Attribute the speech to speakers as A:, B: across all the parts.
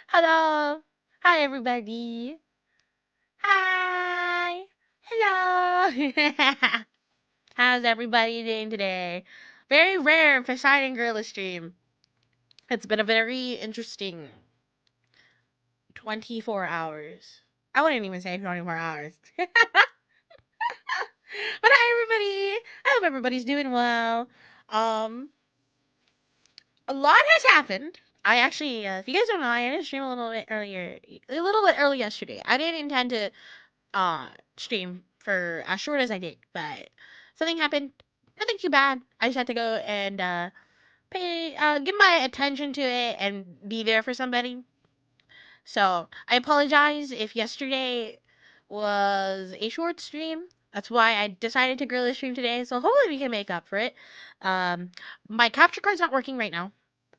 A: Hello. Hi, everybody. Hi. Hello. How's everybody doing today? Very rare Poseidon Gorilla stream. It's been a very interesting 24 hours. I wouldn't even say 24 hours. But hi, everybody. I hope everybody's doing well. Um, a lot has happened. I actually, if you guys don't know, I did stream a little bit earlier, a little bit early yesterday. I didn't intend to uh stream for as short as I did, but something happened. Nothing too bad. I just had to go and give my attention to it and be there for somebody. So I apologize if yesterday was a short stream. That's why I decided to grill the stream today. So hopefully we can make up for it. Um, my capture card's not working right now.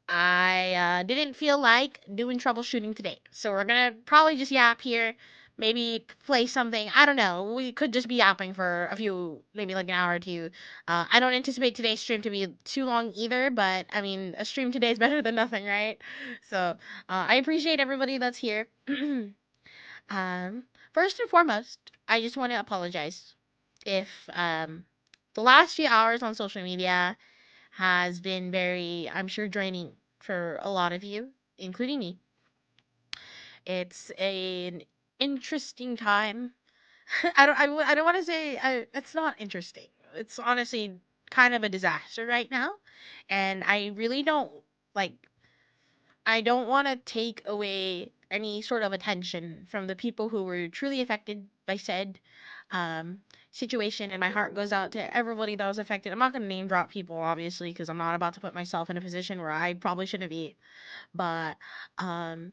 A: I didn't feel like doing troubleshooting today. So we're gonna probably just yap here. Maybe play something. I don't know. We could just be yapping for a few, maybe like an hour or two. I don't anticipate today's stream to be too long either, but I mean, a stream today is better than nothing, right? So I appreciate everybody that's here. um, First and foremost, I just want to apologize if the last few hours on social media has been very, I'm sure, draining for a lot of you, including me. It's an interesting time. I don't want to say it's not interesting. It's honestly kind of a disaster right now, and I really don't like. I don't want to take away any sort of attention from the people who were truly affected by said um, situation, and my heart goes out to everybody that was affected. I'm not going to name drop people, obviously, because I'm not about to put myself in a position where I probably shouldn't be. But um,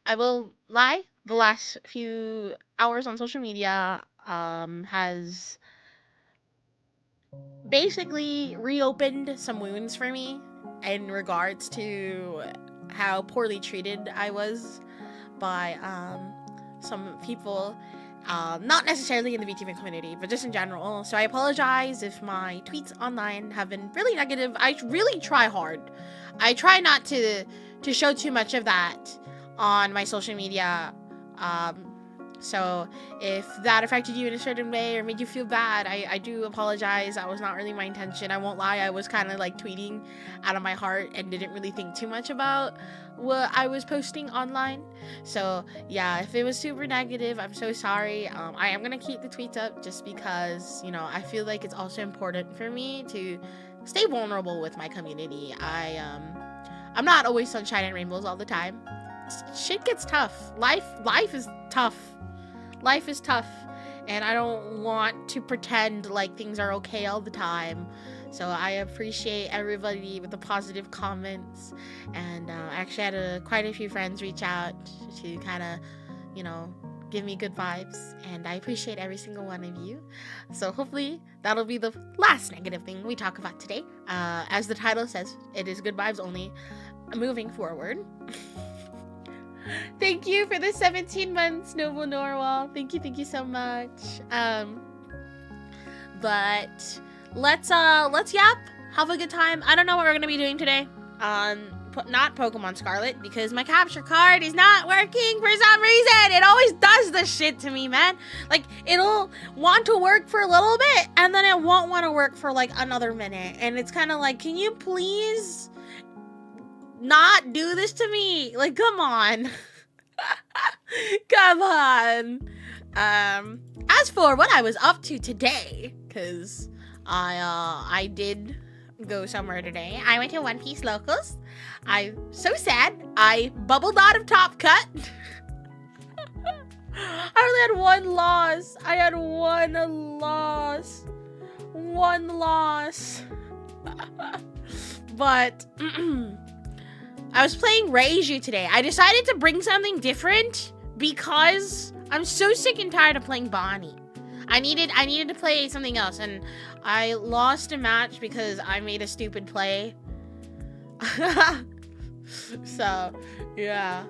A: I will lie. The last few hours on social media has basically reopened some wounds for me in regards to how poorly treated I was by some people, not necessarily in the VTuber community, but just in general. So I apologize if my tweets online have been really negative. I really try hard. I try not to show too much of that on my social media. Um, so if that affected you in a certain way or made you feel bad, I do apologize. That was not really my intention. I won't lie. I was kind of like tweeting out of my heart and didn't really think too much about what I was posting online. So yeah, if it was super negative, I'm so sorry. I am gonna keep the tweets up just because, you know, I feel like it's also important for me to stay vulnerable with my community. I'm not always sunshine and rainbows all the time. Shit gets tough. Life is tough. Life is tough, and I don't want to pretend like things are okay all the time. So I appreciate everybody with the positive comments, and I actually had quite a few friends reach out to kind of, you know, give me good vibes, and I appreciate every single one of you. So hopefully that'll be the last negative thing we talk about today. As the title says, it is good vibes only. Moving forward. Thank you for the 17 months, Noble Norwal. Thank you so much. But let's yap, have a good time. I don't know what we're gonna be doing today. Not Pokemon Scarlet, because my capture card is not working for some reason. It always does this shit to me, man. Like, it'll want to work for a little bit, and then it won't want to work for like another minute. And it's kind of like, can you please not do this to me? Like, come on. Come on. As for what I was up to today, because I did go somewhere today. I went to One Piece Locals. I'm so sad. I bubbled out of Top Cut. I only had one loss. I had one loss. One loss. But I was playing Reiju today. I decided to bring something different because I'm so sick and tired of playing Bonnie. I needed to play something else, and I lost a match because I made a stupid play. So, yeah.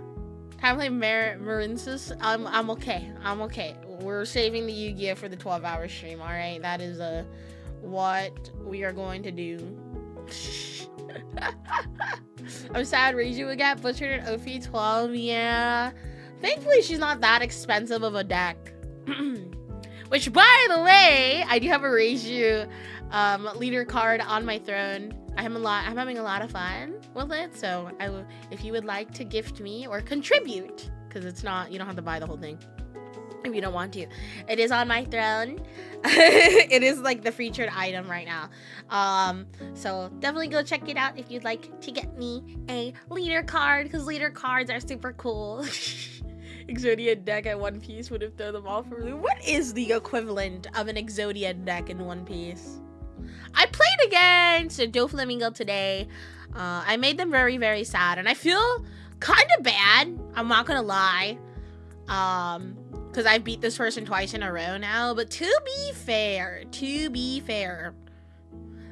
A: Time to play Marinsis. I'm okay. I'm okay. We're saving the Yu-Gi-Oh for the 12-hour stream, alright? That is what we are going to do. I'm sad Reiju would get butchered in OP 12. Yeah. Thankfully, she's not that expensive of a deck. Which, by the way, I do have a Reiju leader card on my throne. I'm having a lot of fun with it. So if you would like to gift me or contribute, because it's not, you don't have to buy the whole thing if you don't want to. It is on my throne. It is like the featured item right now. So definitely go check it out if you'd like to get me a leader card, because leader cards are super cool. Exodia deck at One Piece would have thrown them all for me. What is the equivalent of an Exodia deck in One Piece? I played against Doflamingo today. I made them very, very sad, and I feel kind of bad. I'm not gonna lie. Because I've beat this person twice in a row now. But to be fair,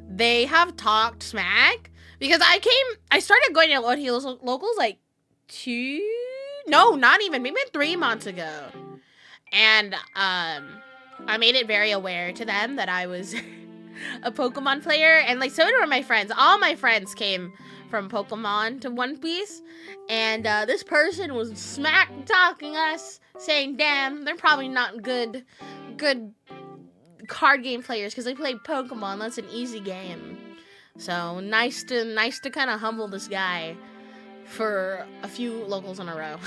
A: they have talked smack. Because I started going to locals like not even, maybe 3 months ago. And I made it very aware to them that I was a Pokemon player. And like, so were my friends. All my friends came from Pokemon to One Piece. And this person was smack talking us, saying, damn, they're probably not good card game players because they play Pokemon. That's an easy game. So nice to kind of humble this guy for a few locals in a row.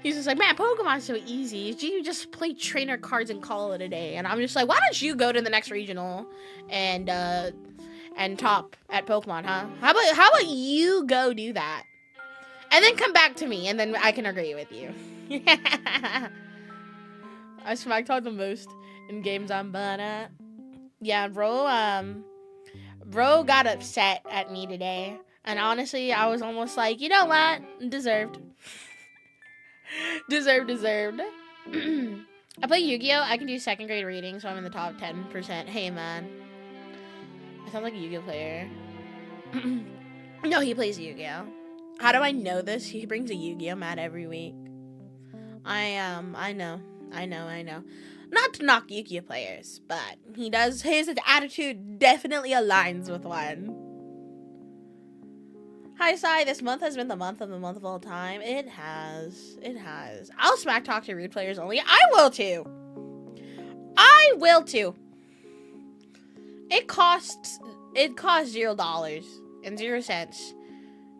A: He's just like, man, Pokemon's so easy. You just play trainer cards and call it a day. And I'm just like, why don't you go to the next regional and top at Pokemon, huh? How about you go do that? And then come back to me, and then I can agree with you. I smack talk the most in games I'm bad at. Yeah, bro got upset at me today. And honestly, I was almost like, you know what? Deserved. Deserved. I play Yu-Gi-Oh! I can do 2nd grade reading, so I'm in the top 10%. Hey, man. I sound like a Yu-Gi-Oh! Player. No, he plays Yu-Gi-Oh! How do I know this? He brings a Yu-Gi-Oh! Mat every week. I know. Not to knock Yu-Gi-Oh! Players, but he does, his attitude definitely aligns with one. Hi, Sai. This month has been the month of all time. It has. I'll smack talk to rude players only. I will too. It costs $0 and 0 cents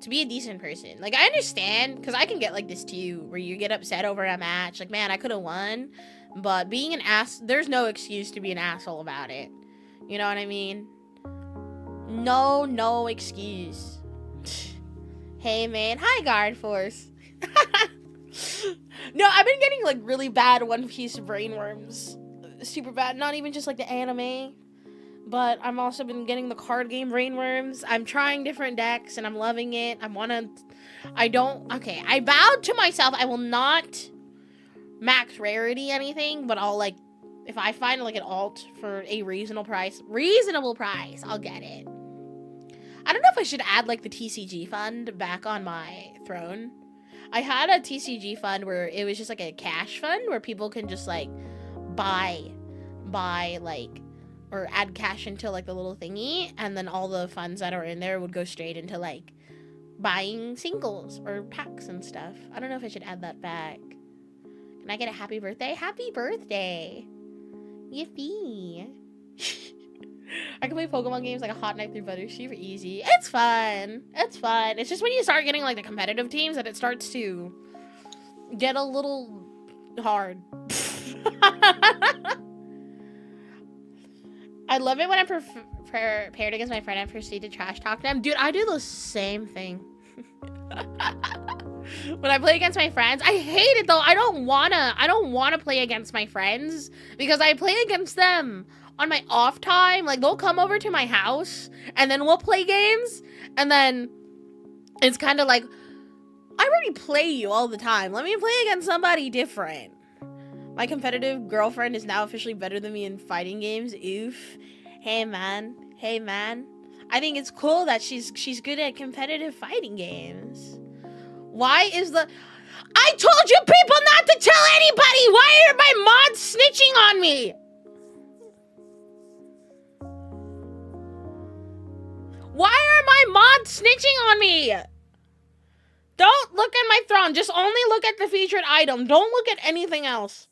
A: to be a decent person. Like, I understand, because I can get like this too, where you get upset over a match. Like, man, I could have won. But being an ass, there's no excuse to be an asshole about it. You know what I mean? No excuse. Hey, man. Hi, Guard Force. No, I've been getting, like, really bad One Piece brainworms. Super bad. Not even just, like, the anime. But I've also been getting the card game brainworms. I'm trying different decks, and I'm loving it. I vowed to myself I will not max rarity anything, but I'll, like, if I find, like, an alt for a reasonable price, I'll get it. I don't know if I should add, like, the TCG fund back on my throne. I had a TCG fund where it was just, like, a cash fund where people can just, like, buy, like, or add cash into, like, the little thingy, and then all the funds that are in there would go straight into, like, buying singles or packs and stuff. I don't know if I should add that back. Can I get a happy birthday? Happy birthday! Yippee! I can play Pokemon games like a hot knife through butter. Super easy. It's fun. It's just when you start getting like the competitive teams that it starts to get a little hard. I love it when I'm paired against my friend and proceed to trash talk them. Dude, I do the same thing. When I play against my friends, I hate it though. I don't wanna play against my friends because I play against them on my off time. Like, they'll come over to my house and then we'll play games, and then it's kind of like, I already play you all the time. Let me play against somebody different. My competitive girlfriend is now officially better than me in fighting games. Oof. Hey man. I think it's cool that she's good at competitive fighting games. Why is the... I told you people not to tell anybody! Why are my mods snitching on me? Stop snitching on me. Don't look at my throne. Just only look at the featured item. Don't look at anything else.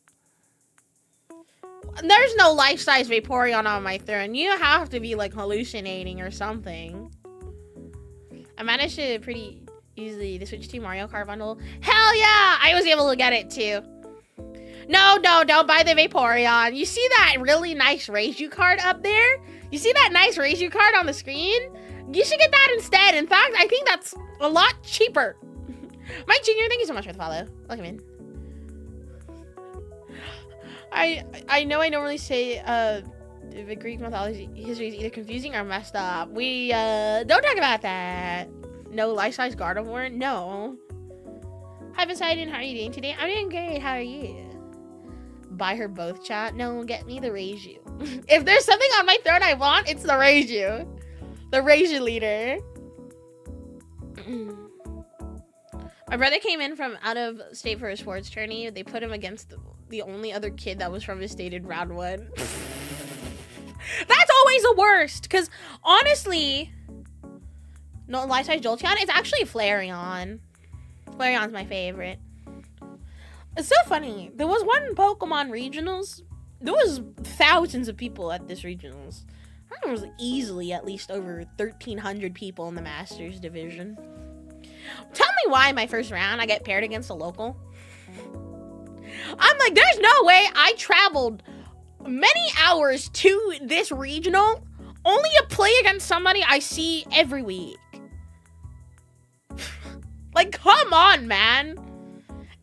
A: There's no life-size Vaporeon on my throne. You have to be like hallucinating or something. I managed to pretty easily to switch to Mario Kart bundle. Hell yeah! I was able to get it too. No, don't buy the Vaporeon. You see that really nice Reiju card up there? You see that nice Reiju card on the screen? You should get that instead. In fact, I think that's a lot cheaper. Mike Jr., thank you so much for the follow. Welcome in. I know I normally say the Greek mythology history is either confusing or messed up. We don't talk about that. No life-size Gardevoir? No. Hi Poseidon, how are you doing today? I'm doing great. How are you? Buy her both, chat. No, get me the Reiju. If there's something on my throne I want, it's the Reiju. The Reiju leader. My brother came in from out of state for a sports tourney. They put him against the only other kid that was from his state in round 1. That's always the worst. Because honestly, no life-size Jolteon, it's actually Flareon. Flareon's my favorite. It's so funny. There was one Pokemon regionals. There was thousands of people at this regionals. I think there was easily at least over 1,300 people in the Masters division. Tell me why my first round I get paired against a local. I'm like, there's no way I traveled many hours to this regional only to play against somebody I see every week. Like, come on, man.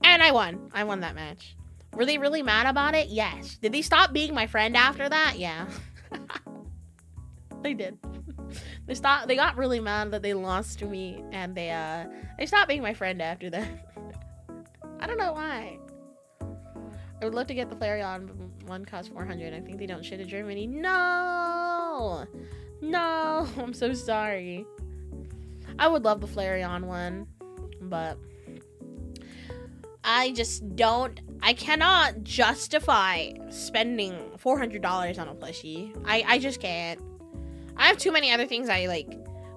A: And I won. I won that match. Were they really mad about it? Yes. Did they stop being my friend after that? Yeah. They did. They got really mad that they lost to me, and they stopped being my friend after that. I don't know why. I would love to get the Flareon, but one costs 400. I think they don't ship to Germany. No! No! I'm so sorry. I would love the Flareon one, but I just don't. I cannot justify spending $400 on a plushie. I just can't. I have too many other things I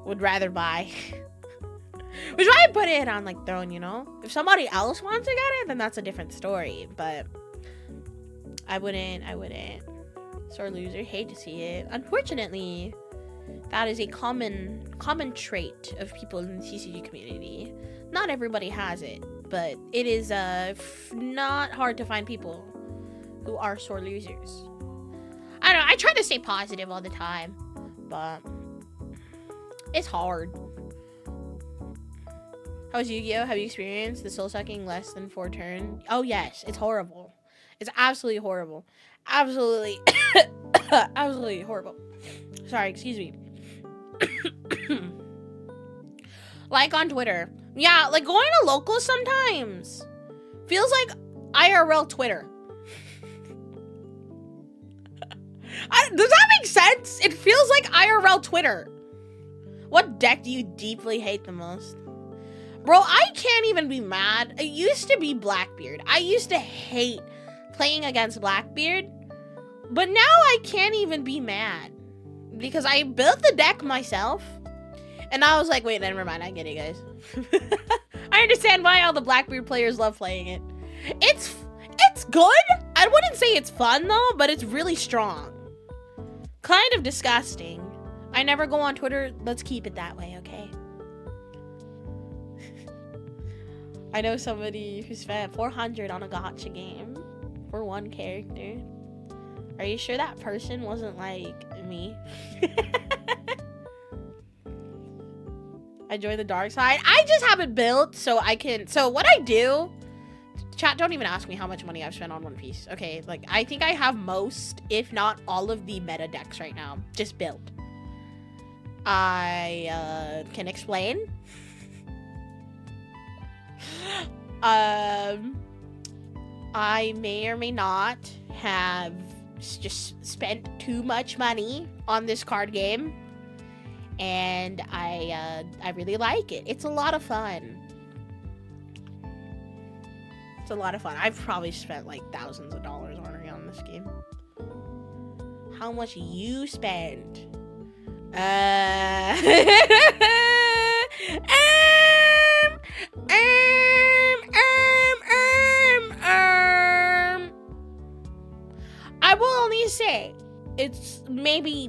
A: would rather buy. Which is why I put it on Throne, you know? If somebody else wants to get it, then that's a different story. But I wouldn't. Sore loser, hate to see it. Unfortunately, that is a common trait of people in the TCG community. Not everybody has it, but it is not hard to find people who are sore losers. I don't know, I try to stay positive all the time, but it's hard. How was Yu-Gi-Oh? Have you experienced the soul sucking less than 4 turn? Oh yes, it's horrible. It's absolutely horrible. Absolutely, absolutely horrible. Sorry, excuse me. Like on Twitter. Yeah, like going to locals sometimes feels like IRL Twitter. Does that make sense? It feels like IRL Twitter. What deck do you deeply hate the most? Bro, I can't even be mad. It used to be Blackbeard. I used to hate playing against Blackbeard. But now I can't even be mad. Because I built the deck myself. And I was like, wait, never mind. I get it, guys. I understand why all the Blackbeard players love playing it. It's good. I wouldn't say it's fun, though. But it's really strong. Kind of disgusting. I never go on Twitter. Let's keep it that way, okay? I know somebody who spent 400 on a gacha game for one character. Are you sure that person wasn't like me? I joined the dark side. I just have it built so I can. So what I do, chat, don't even ask me how much money I've spent on One Piece. Okay, like I think I have most, if not all of the meta decks right now, just built. I can explain. I may or may not have just spent too much money on this card game, and I really like it. It's a lot of fun. It's a lot of fun. I've probably spent like thousands of dollars already on this game. How much you spend? me say, it's maybe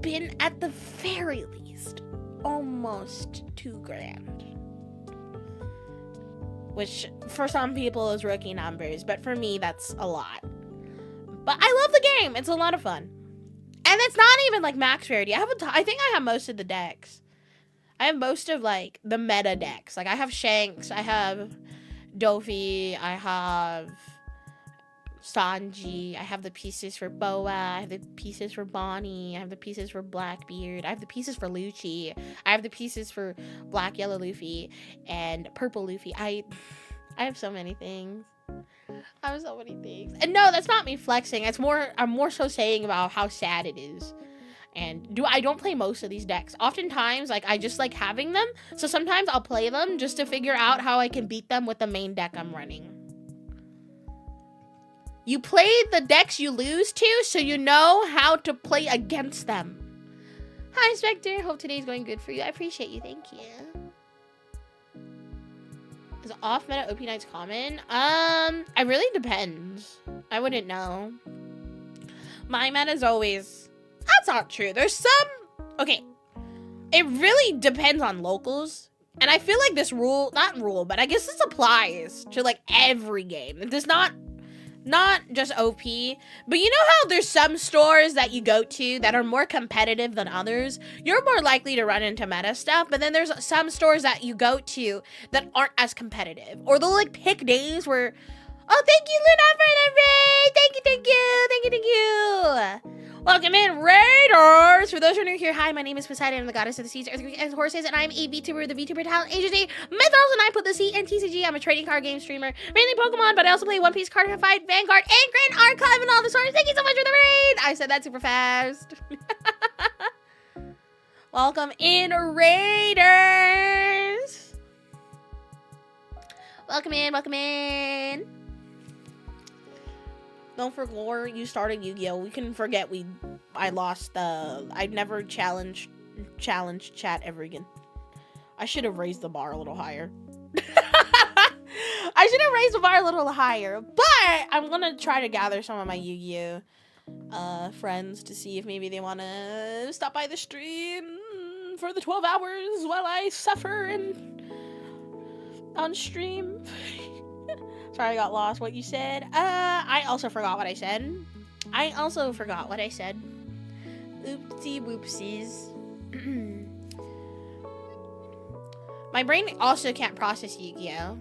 A: been at the very least almost $2,000. Which for some people is rookie numbers, but for me that's a lot. But I love the game. It's a lot of fun. And it's not even like max rarity. I think I have most of the decks. I have most of like the meta decks. Like I have Shanks, I have Dofi, I have Sanji, I have the pieces for Boa, I have the pieces for Bonnie, I have the pieces for Blackbeard, I have the pieces for Lucci, I have the pieces for Black, Yellow Luffy, and Purple Luffy. I have so many things. I have so many things. And no, that's not me flexing. I'm more so saying about how sad it is. And I don't play most of these decks. Oftentimes, like, I just like having them. So sometimes I'll play them just to figure out how I can beat them with the main deck I'm running. You play the decks you lose to, so you know how to play against them. Hi, Spectre. Hope today's going good for you. I appreciate you. Thank you. Is off meta OP Knight's common? It really depends. I wouldn't know. My meta is always... That's not true. There's some... Okay. It really depends on locals. And I feel like this rule... Not rule, but I guess this applies to, like, every game. It does not just OP. But you know how there's some stores that you go to that are more competitive than others? You're more likely to run into meta stuff. But then there's some stores that you go to that aren't as competitive. Or they'll, like, pick days where... Oh, thank you, Luna, for the raid! Thank you, thank you! Thank you, thank you! Welcome in, Raiders! For those who are new here, hi, my name is Poseidon, I'm the goddess of the seas, earthquake, and horses, and I'm a VTuber, the VTuber talent agency, Mythos, and I put the C in TCG. I'm a trading card game streamer, mainly Pokemon, but I also play One Piece, Card Fight, Vanguard, and Grand Archive, and all the sorts. Thank you so much for the raid! I said that super fast. Welcome in, Raiders! Welcome in, welcome in. Don't forget you started Yu-Gi-Oh! We can forget I lost the... I'd never challenge chat ever again. I should have raised the bar a little higher. I should have raised the bar a little higher. But I'm gonna try to gather some of my Yu-Gi-Oh! Friends to see if maybe they want to stop by the stream for the 12 hours while I suffer and on stream. Sorry, I got lost. What you said? I also forgot what I said. Oopsie whoopsies. My brain also can't process Yu-Gi-Oh!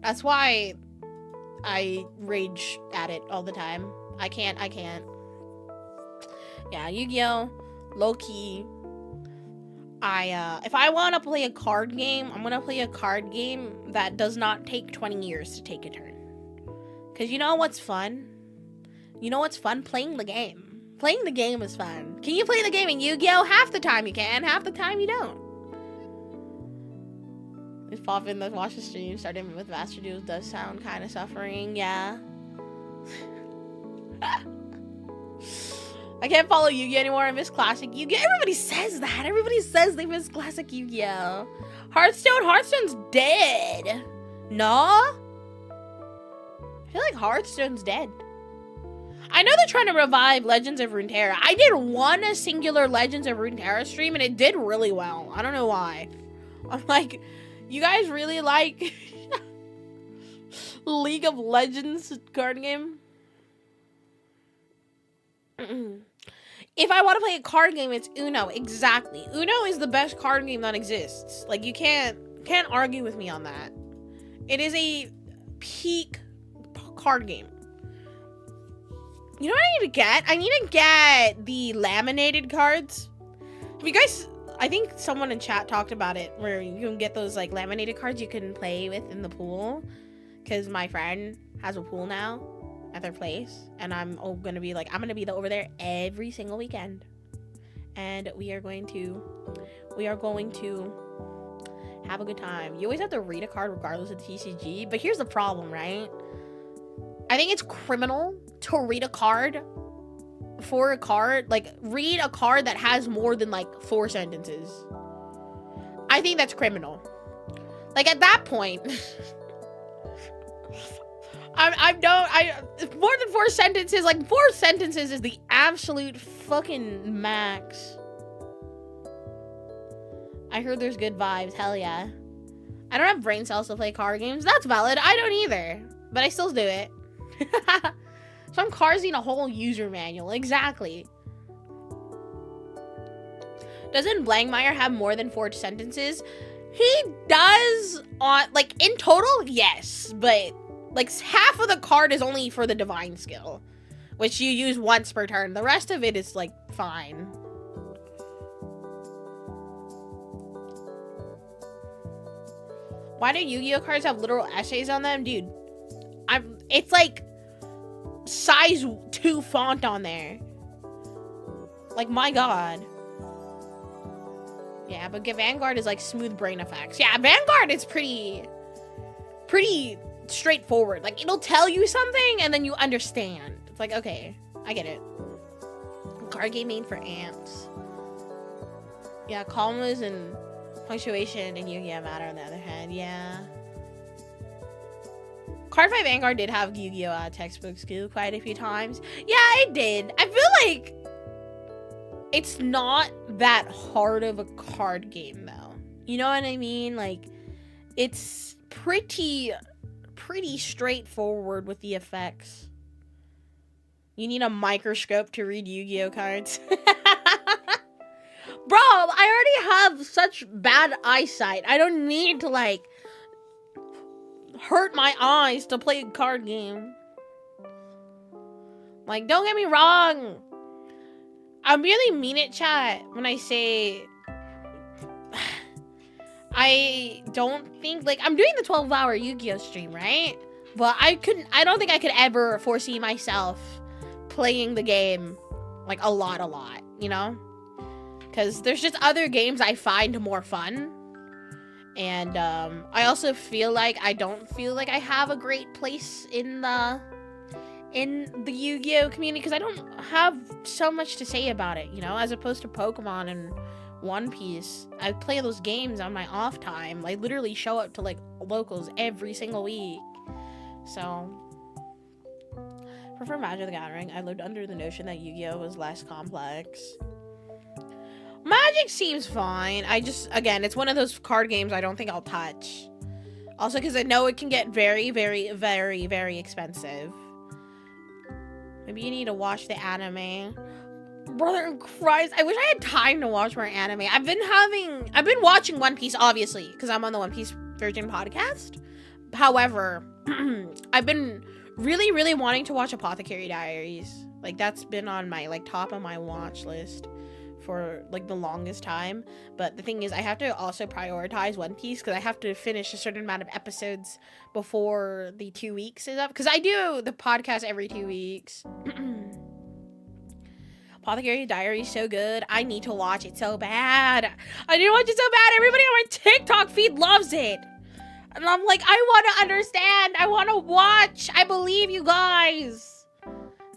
A: That's why I rage at it all the time. I can't. Yeah, Yu-Gi-Oh! Low-key. If I want to play a card game, I'm going to play a card game that does not take 20 years to take a turn. Because you know what's fun? Playing the game. Playing the game is fun. Can you play the game in Yu-Gi-Oh? Half the time you can, half the time you don't. Just pop in, let's watch the stream. Starting with Master Duels does sound kind of suffering, yeah. I can't follow Yu-Gi-Oh! Anymore. I miss classic Yu-Gi-Oh! Everybody says that. Everybody says they miss classic Yu-Gi-Oh! Hearthstone's dead. No? I feel like Hearthstone's dead. I know they're trying to revive Legends of Runeterra. I did one singular Legends of Runeterra stream and it did really well. I don't know why. I'm like, you guys really like League of Legends card game? If I want to play a card game, it's Uno. Exactly. Uno is the best card game that exists. Like, you can't argue with me on that. It is a peak card game. You know what I need to get? I need to get the laminated cards. Have you guys... I think someone in chat talked about it, where you can get those, like, laminated cards you can play with in the pool. Because my friend has a pool now at their place, and I'm gonna be over there every single weekend, and we are going to have a good time. You always have to read a card regardless of the TCG, but here's the problem, right? I think it's criminal to read a card for a card, like read a card that has more than like 4 sentences. I think that's criminal. Like at that point more than 4 sentences, like 4 sentences is the absolute fucking max. I heard there's good vibes, hell yeah. I don't have brain cells to play card games, that's valid, I don't either. But I still do it. Some cards need a whole user manual, exactly. Doesn't Blankmeyer have more than 4 sentences? He does, like, in total, yes. But, like, half of the card is only for the divine skill, which you use once per turn. The rest of it is, like, fine. Why do Yu-Gi-Oh cards have literal essays on them? Dude, it's, like, size 2 font on there. Like, my god. Yeah, but Vanguard is like smooth brain effects. Yeah, Vanguard is pretty straightforward. Like, it'll tell you something and then you understand. It's like, okay, I get it. Card game made for amps. Yeah, commas and punctuation and Yu-Gi-Oh matter on the other hand. Yeah. Cardfight Vanguard did have Yu-Gi-Oh textbooks too quite a few times. Yeah, it did. I feel like it's not that hard of a card game, though. You know what I mean? Like, it's pretty straightforward with the effects. You need a microscope to read Yu-Gi-Oh cards. Bro, I already have such bad eyesight. I don't need to, like, hurt my eyes to play a card game. Like, don't get me wrong. I really mean it, chat, when I say I don't think, like, I'm doing the 12-hour Yu-Gi-Oh stream, right? But I don't think I could ever foresee myself playing the game, like, a lot, you know? Because there's just other games I find more fun. And, I also feel like I don't feel like I have a great place in the Yu-Gi-Oh community because I don't have so much to say about it, you know, as opposed to Pokemon and One Piece. I play those games on my off time. I literally show up to, like, locals every single week. So, prefer Magic the Gathering. I lived under the notion that Yu-Gi-Oh was less complex. Magic seems fine. I just, again, it's one of those card games I don't think I'll touch. Also, because I know it can get very, very, very, very expensive. Maybe you need to watch the anime. Brother in Christ, I wish I had time to watch more anime. I've been watching One Piece, obviously, because I'm on the One Piece Virgin podcast. However, I've been really, really wanting to watch Apothecary Diaries. Like, that's been on my, like, top of my watch list for, like, the longest time. But the thing is, I have to also prioritize One Piece because I have to finish a certain amount of episodes before the 2 weeks is up. Because I do the podcast every 2 weeks. Apothecary Diary is so good. I need to watch it so bad. I need to watch it so bad. Everybody on my TikTok feed loves it. And I'm like, I want to understand. I want to watch. I believe you guys.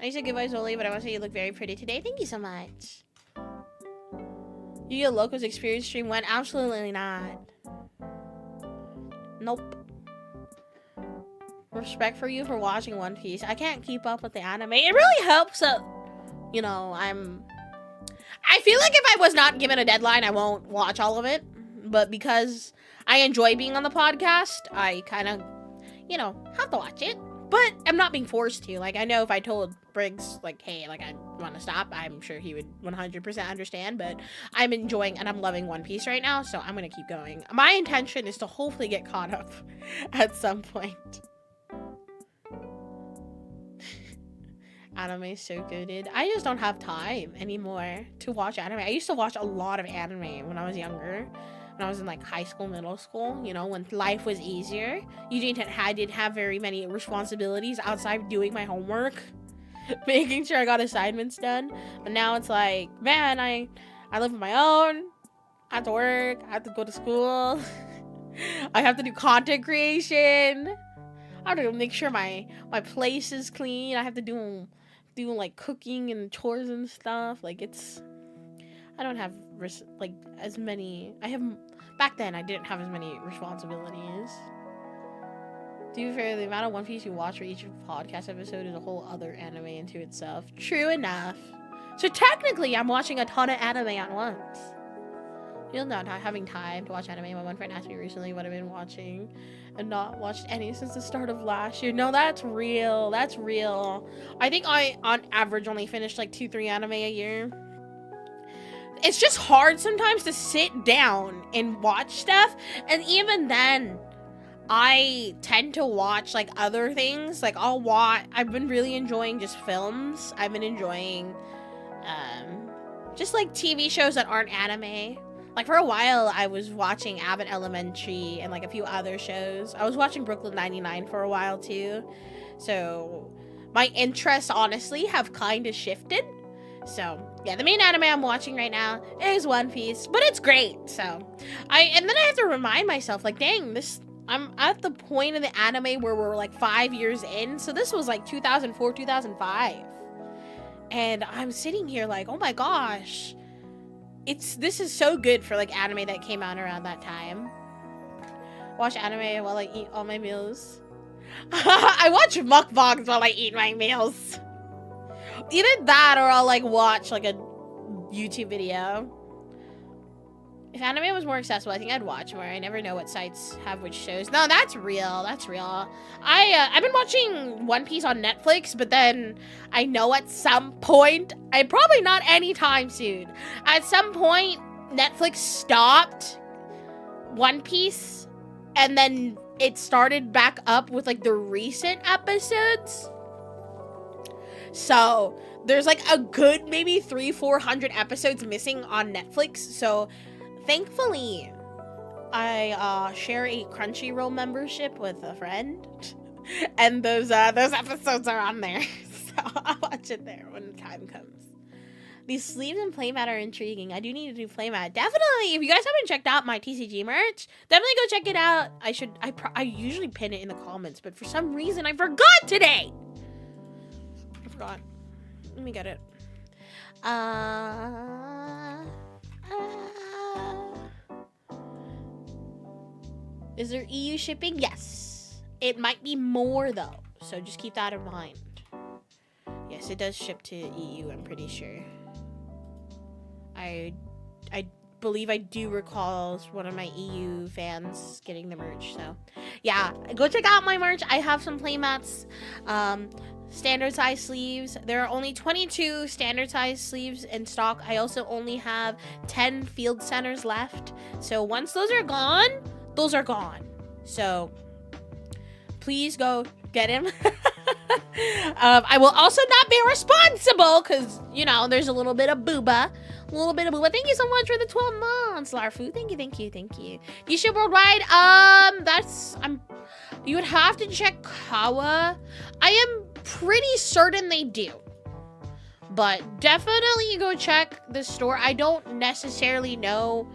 A: I used to give advice only, but I want to say you look very pretty today. Thank you so much. Yu-Gi-Oh! Locals experience stream went? Absolutely not. Nope. Respect for you for watching One Piece. I can't keep up with the anime. It really helps that, you know, I feel like if I was not given a deadline, I won't watch all of it. But because I enjoy being on the podcast, I kind of, you know, have to watch it. But I'm not being forced to. Like, I know if I told Briggs, like, hey, like, I want to stop, I'm sure he would 100% understand. But I'm enjoying and I'm loving One Piece right now, so I'm going to keep going. My intention is to hopefully get caught up at some point. Anime is so good, dude. I just don't have time anymore to watch anime. I used to watch a lot of anime when I was younger. When I was in, like, high school, middle school, you know, when life was easier. I didn't have very many responsibilities outside doing my homework. Making sure I got assignments done. But now it's like, man, I live on my own. I have to work. I have to go to school. I have to do content creation. I have to make sure my place is clean. I have to do like cooking and chores and stuff. Like, it's, I don't have like as many. Back then I didn't have as many responsibilities. To be fair, the amount of One Piece you watch for each podcast episode is a whole other anime into itself. True enough. So technically, I'm watching a ton of anime at once. You'll not having time to watch anime. My one friend asked me recently what I've been watching and not watched any since the start of last year. No, that's real. That's real. I think I, on average, only finished like 2-3 anime a year. It's just hard sometimes to sit down and watch stuff. And even then, I tend to watch like other things. Like I've been really enjoying just films. I've been enjoying just like TV shows that aren't anime. Like for a while I was watching Abbott Elementary and like a few other shows. I was watching Brooklyn 99 for a while too. So my interests honestly have kind of shifted. So yeah, the main anime I'm watching right now is One Piece, but it's great. So and then I have to remind myself like, dang, I'm at the point of the anime where we're like 5 years in. So this was like 2004, 2005. And I'm sitting here like, oh my gosh. This is so good for like anime that came out around that time. Watch anime while I eat all my meals. I watch mukbangs while I eat my meals. Either that or I'll like watch like a YouTube video. If anime was more accessible, I think I'd watch more. I never know what sites have which shows. No, that's real. That's real. I've been watching One Piece on Netflix, but then I know at some point, probably not anytime soon, at some point, Netflix stopped One Piece, and then it started back up with like the recent episodes. So there's like a good maybe 300-400 episodes missing on Netflix. So thankfully, I share a Crunchyroll membership with a friend, and those episodes are on there, so I'll watch it there when the time comes. These sleeves and playmat are intriguing. I do need to do playmat. Definitely, if you guys haven't checked out my TCG merch, definitely go check it out. I usually pin it in the comments, but for some reason I forgot today. I forgot. Let me get it. Is there EU shipping? Yes. It might be more though, so just keep that in mind. Yes, it does ship to EU, I'm pretty sure. I believe I do recall one of my EU fans getting the merch, so yeah, go check out my merch. I have some playmats, standard size sleeves. There are only 22 standard size sleeves in stock. I also only have 10 field centers left, so once those are gone, those are gone. So please go get him. I will also not be responsible because, you know, there's a little bit of booba. Thank you so much for the 12 months, Larfu. Thank you. You ship worldwide? You would have to check Kawa. I am pretty certain they do. But definitely go check the store. I don't necessarily know.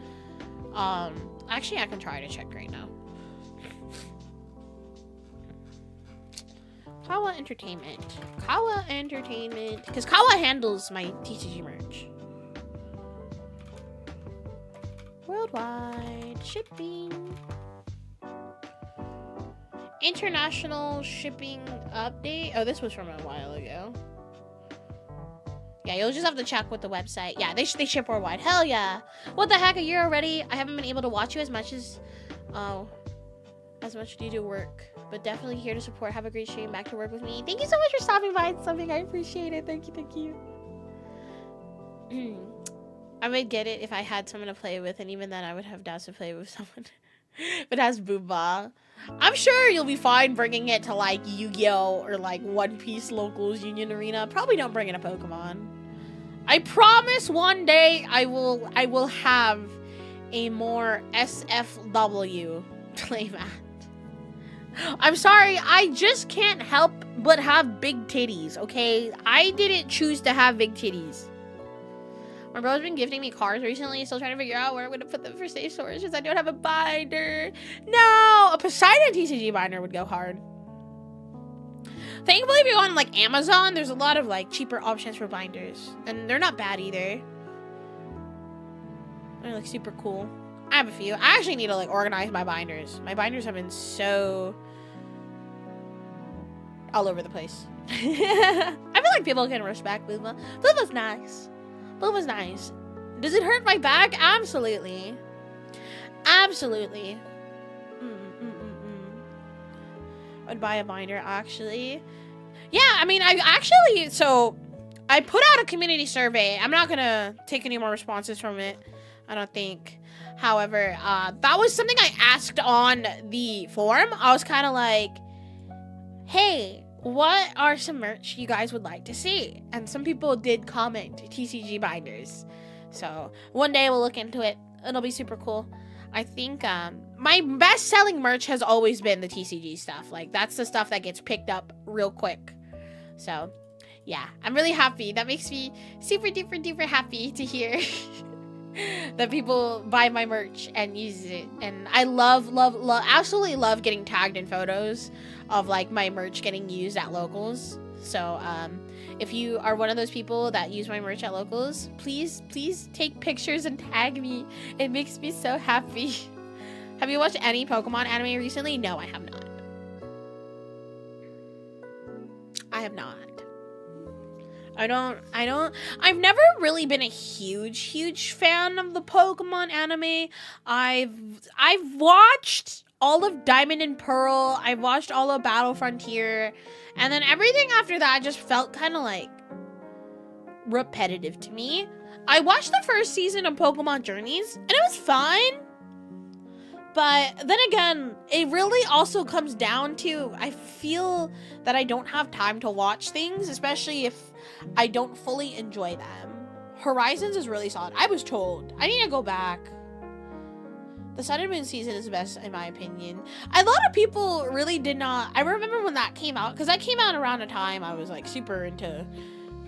A: Actually, I can try to check right now. Kawa Entertainment. Because Kawa handles my TCG merch. Worldwide shipping. International shipping update. Oh, this was from a while ago. Yeah, you'll just have to check with the website. Yeah, they ship worldwide. Hell yeah. What the heck, a year already? I haven't been able to watch you as much due to work. But definitely here to support. Have a great stream. Back to work with me. Thank you so much for stopping by and something. I appreciate it. Thank you. I would get it if I had someone to play with, and even then I would have doubts to play with someone. But as Booba, I'm sure you'll be fine bringing it to like Yu-Gi-Oh! Or like One Piece Locals Union Arena. Probably don't bring in a Pokemon. I promise one day I will have a more SFW playmat. I'm sorry, I just can't help but have big titties, okay? I didn't choose to have big titties. My bro's been gifting me cards recently, still trying to figure out where I'm going to put them for safe storage because I don't have a binder. No! A Poseidon TCG binder would go hard. Thankfully, if you go on like Amazon, there's a lot of like cheaper options for binders. And they're not bad either. They're like super cool. I have a few. I actually need to like organize my binders. My binders have been so all over the place. I feel like people can respect Bulma. Bulma's nice. Bulma's nice. Does it hurt my back? Absolutely. Absolutely. I'd buy a binder, actually. Yeah, I mean, I put out a community survey. I'm not gonna take any more responses from it, I don't think. However, that was something I asked on the forum. I was kind of like, hey, what are some merch you guys would like to see? And some people did comment TCG binders. So one day we'll look into it. It'll be super cool. I think my best selling merch has always been the TCG stuff. Like, that's the stuff that gets picked up real quick. So yeah, I'm really happy. That makes me super duper happy to hear that people buy my merch and use it. And I absolutely love getting tagged in photos of like my merch getting used at locals. So if you are one of those people that use my merch at locals, please take pictures and tag me. It makes me so happy. Have you watched any Pokemon anime recently? No, I have not. I have not. I've never really been a huge fan of the Pokemon anime. I've watched all of Diamond and Pearl. I've watched all of Battle Frontier. And then everything after that just felt kind of like repetitive to me. I watched the first season of Pokemon Journeys and it was fine. But then again, it really also comes down to, I feel that I don't have time to watch things, especially if I don't fully enjoy them. Horizons is really solid. I was told. I need to go back. The Sun and Moon season is the best, in my opinion. A lot of people really did not. I remember when that came out, because that came out around a time I was like super into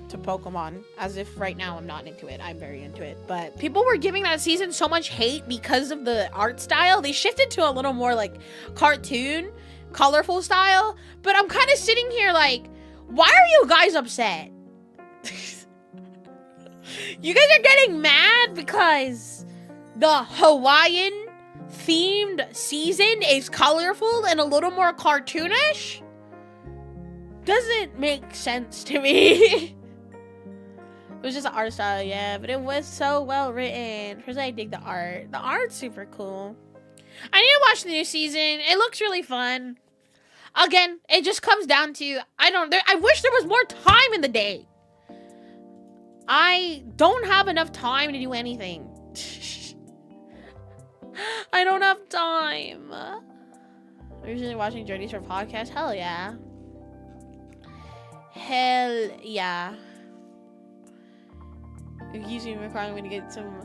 A: Pokemon, as if right now I'm not into it. I'm very into it, but people were giving that season so much hate because of the art style. They shifted to a little more like cartoon, colorful style, but I'm kind of sitting here like, why are you guys upset? You guys are getting mad because the Hawaiian themed season is colorful and a little more cartoonish? Doesn't make sense to me. It was just an art style, yeah, but it was so well written. First, I dig the art. The art's super cool. I need to watch the new season. It looks really fun. Again, it just comes down to, I wish there was more time in the day. I don't have enough time to do anything. I don't have time. I'm usually watching Journeys for podcast. Hell yeah. Hell yeah. Excuse me, I'm gonna get some.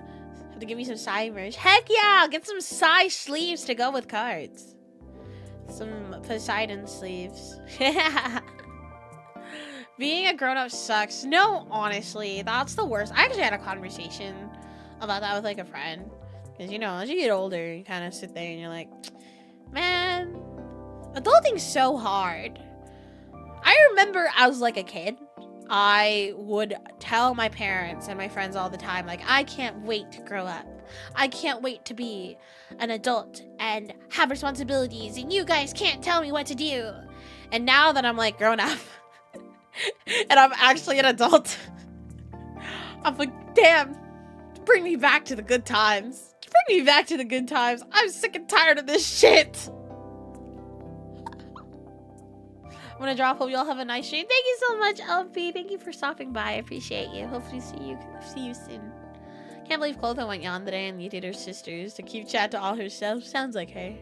A: Have to give me some Psy merch. Heck yeah! I'll get some Psy sleeves to go with cards. Some Poseidon sleeves. Being a grown-up sucks. No, honestly, that's the worst. I actually had a conversation about that with like a friend. Because, you know, as you get older, you kind of sit there and you're like, man, adulting's so hard. I remember as like a kid, I would tell my parents and my friends all the time, like, I can't wait to grow up. I can't wait to be an adult and have responsibilities, and you guys can't tell me what to do. And now that I'm like grown up and I'm actually an adult, I'm like, damn, bring me back to the good times. Bring me back to the good times. I'm sick and tired of this shit. I'm gonna drop. Hope y'all have a nice stream. Thank you so much, LP. Thank you for stopping by. I appreciate you. Hopefully see you soon. Can't believe Clotho went yandere and muted her sisters to keep chat to all herself. Sounds like her.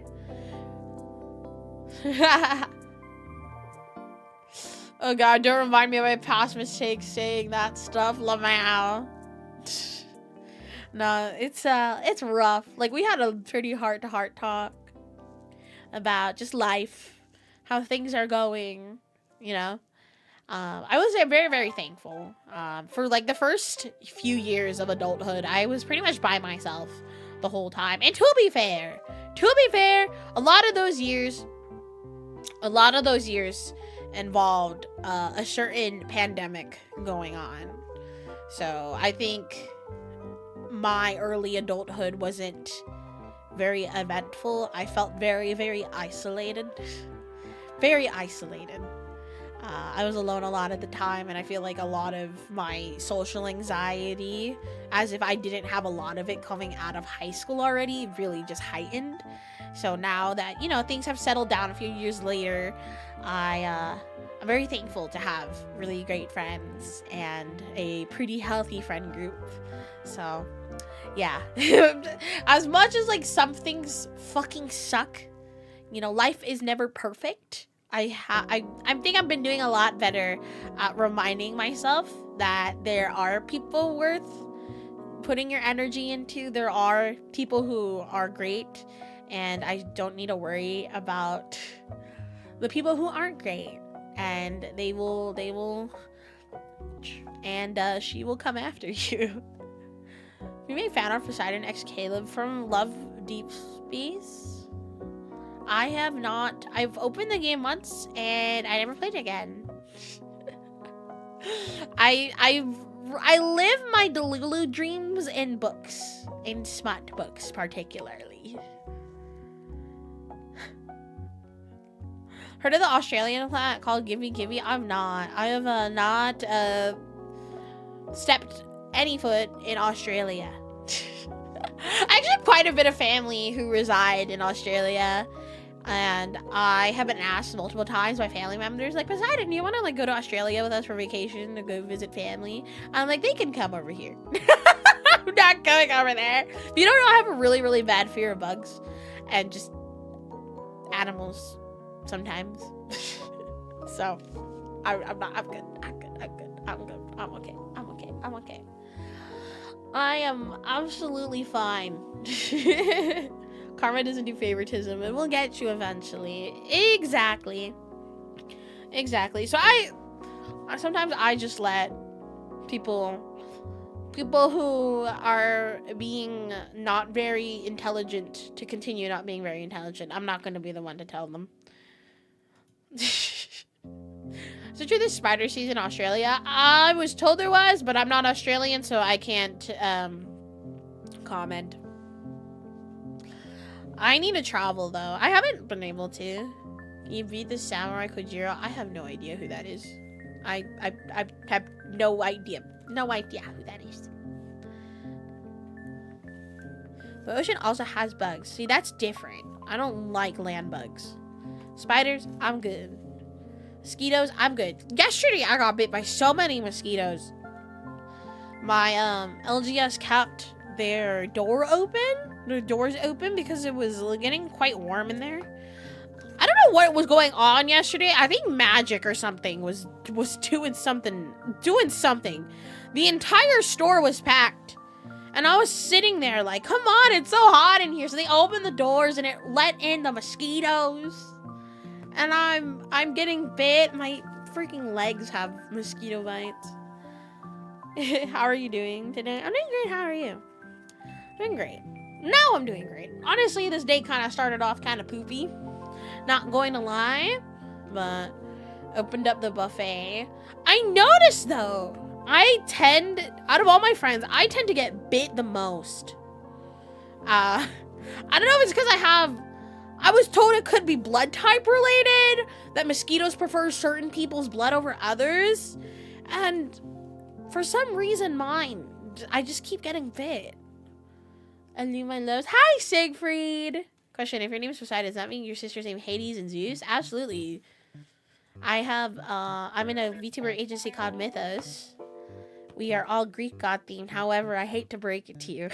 A: Oh god, don't remind me of my past mistakes saying that stuff. Lamau. No, it's rough. Like, we had a pretty heart-to-heart talk about just life. How things are going, you know. I was very, very thankful. For like the first few years of adulthood, I was pretty much by myself the whole time. And to be fair, a lot of those years involved a certain pandemic going on. So I think my early adulthood wasn't very eventful. I felt very, very isolated. Very isolated. I was alone a lot at the time, and I feel like a lot of my social anxiety, as if I didn't have a lot of it coming out of high school already, really just heightened. So now that, you know, things have settled down a few years later, I'm very thankful to have really great friends and a pretty healthy friend group. So, yeah. As much as, like, some things fucking suck, you know, life is never perfect. I think I've been doing a lot better at reminding myself that there are people worth putting your energy into. There are people who are great, and I don't need to worry about the people who aren't great. And they will, and she will come after you. We made fan art for Poseidon X Caleb from Love Deep Space. I have not. I've opened the game once and I never played it again. I live my Delulu dreams in books, in smut books particularly. Heard of the Australian plant called Gimme Gimme? I have not stepped any foot in Australia. I actually have quite a bit of family who reside in Australia, and I have been asked multiple times by family members, like, Poseidon, do you want to, like, go to Australia with us for vacation to go visit family? I'm like, they can come over here. I'm not going over there. If you don't know, I have a really, really bad fear of bugs and just animals sometimes. So I'm good. I'm okay. I am absolutely fine. Karma doesn't do favoritism, and we'll get you eventually. Exactly. So sometimes I just let people who are being not very intelligent to continue not being very intelligent. I'm not going to be the one to tell them. Is it true this spider season in Australia? I was told there was, but I'm not Australian, so I can't comment. I need to travel, though. I haven't been able to. You beat the Samurai Kojiro? I have no idea who that is. I have no idea. No idea who that is. The ocean also has bugs. See, that's different. I don't like land bugs. Spiders, I'm good. Mosquitoes, I'm good. Yesterday, I got bit by so many mosquitoes. My LGS kept their doors open because it was getting quite warm in there. I don't know what was going on yesterday. I think magic or something was doing something. The entire store was packed. And I was sitting there like, come on, it's so hot in here. So they opened the doors and it let in the mosquitoes. And I'm getting bit. My freaking legs have mosquito bites. How are you doing today? I'm doing great. How are you? Doing great. Now I'm doing great. Honestly, this day kind of started off kind of poopy. Not going to lie. But opened up the buffet. I noticed, though, out of all my friends, I tend to get bit the most. I don't know if it's because I was told it could be blood type related, that mosquitoes prefer certain people's blood over others, and for some reason I just keep getting bit. And you, my loves. Hi, Siegfried. Question, if your name is Poseidon, does that mean your sister's name Hades and Zeus? Absolutely. I'm in a VTuber agency called Mythos. We are all Greek god themed. However, I hate to break it to you.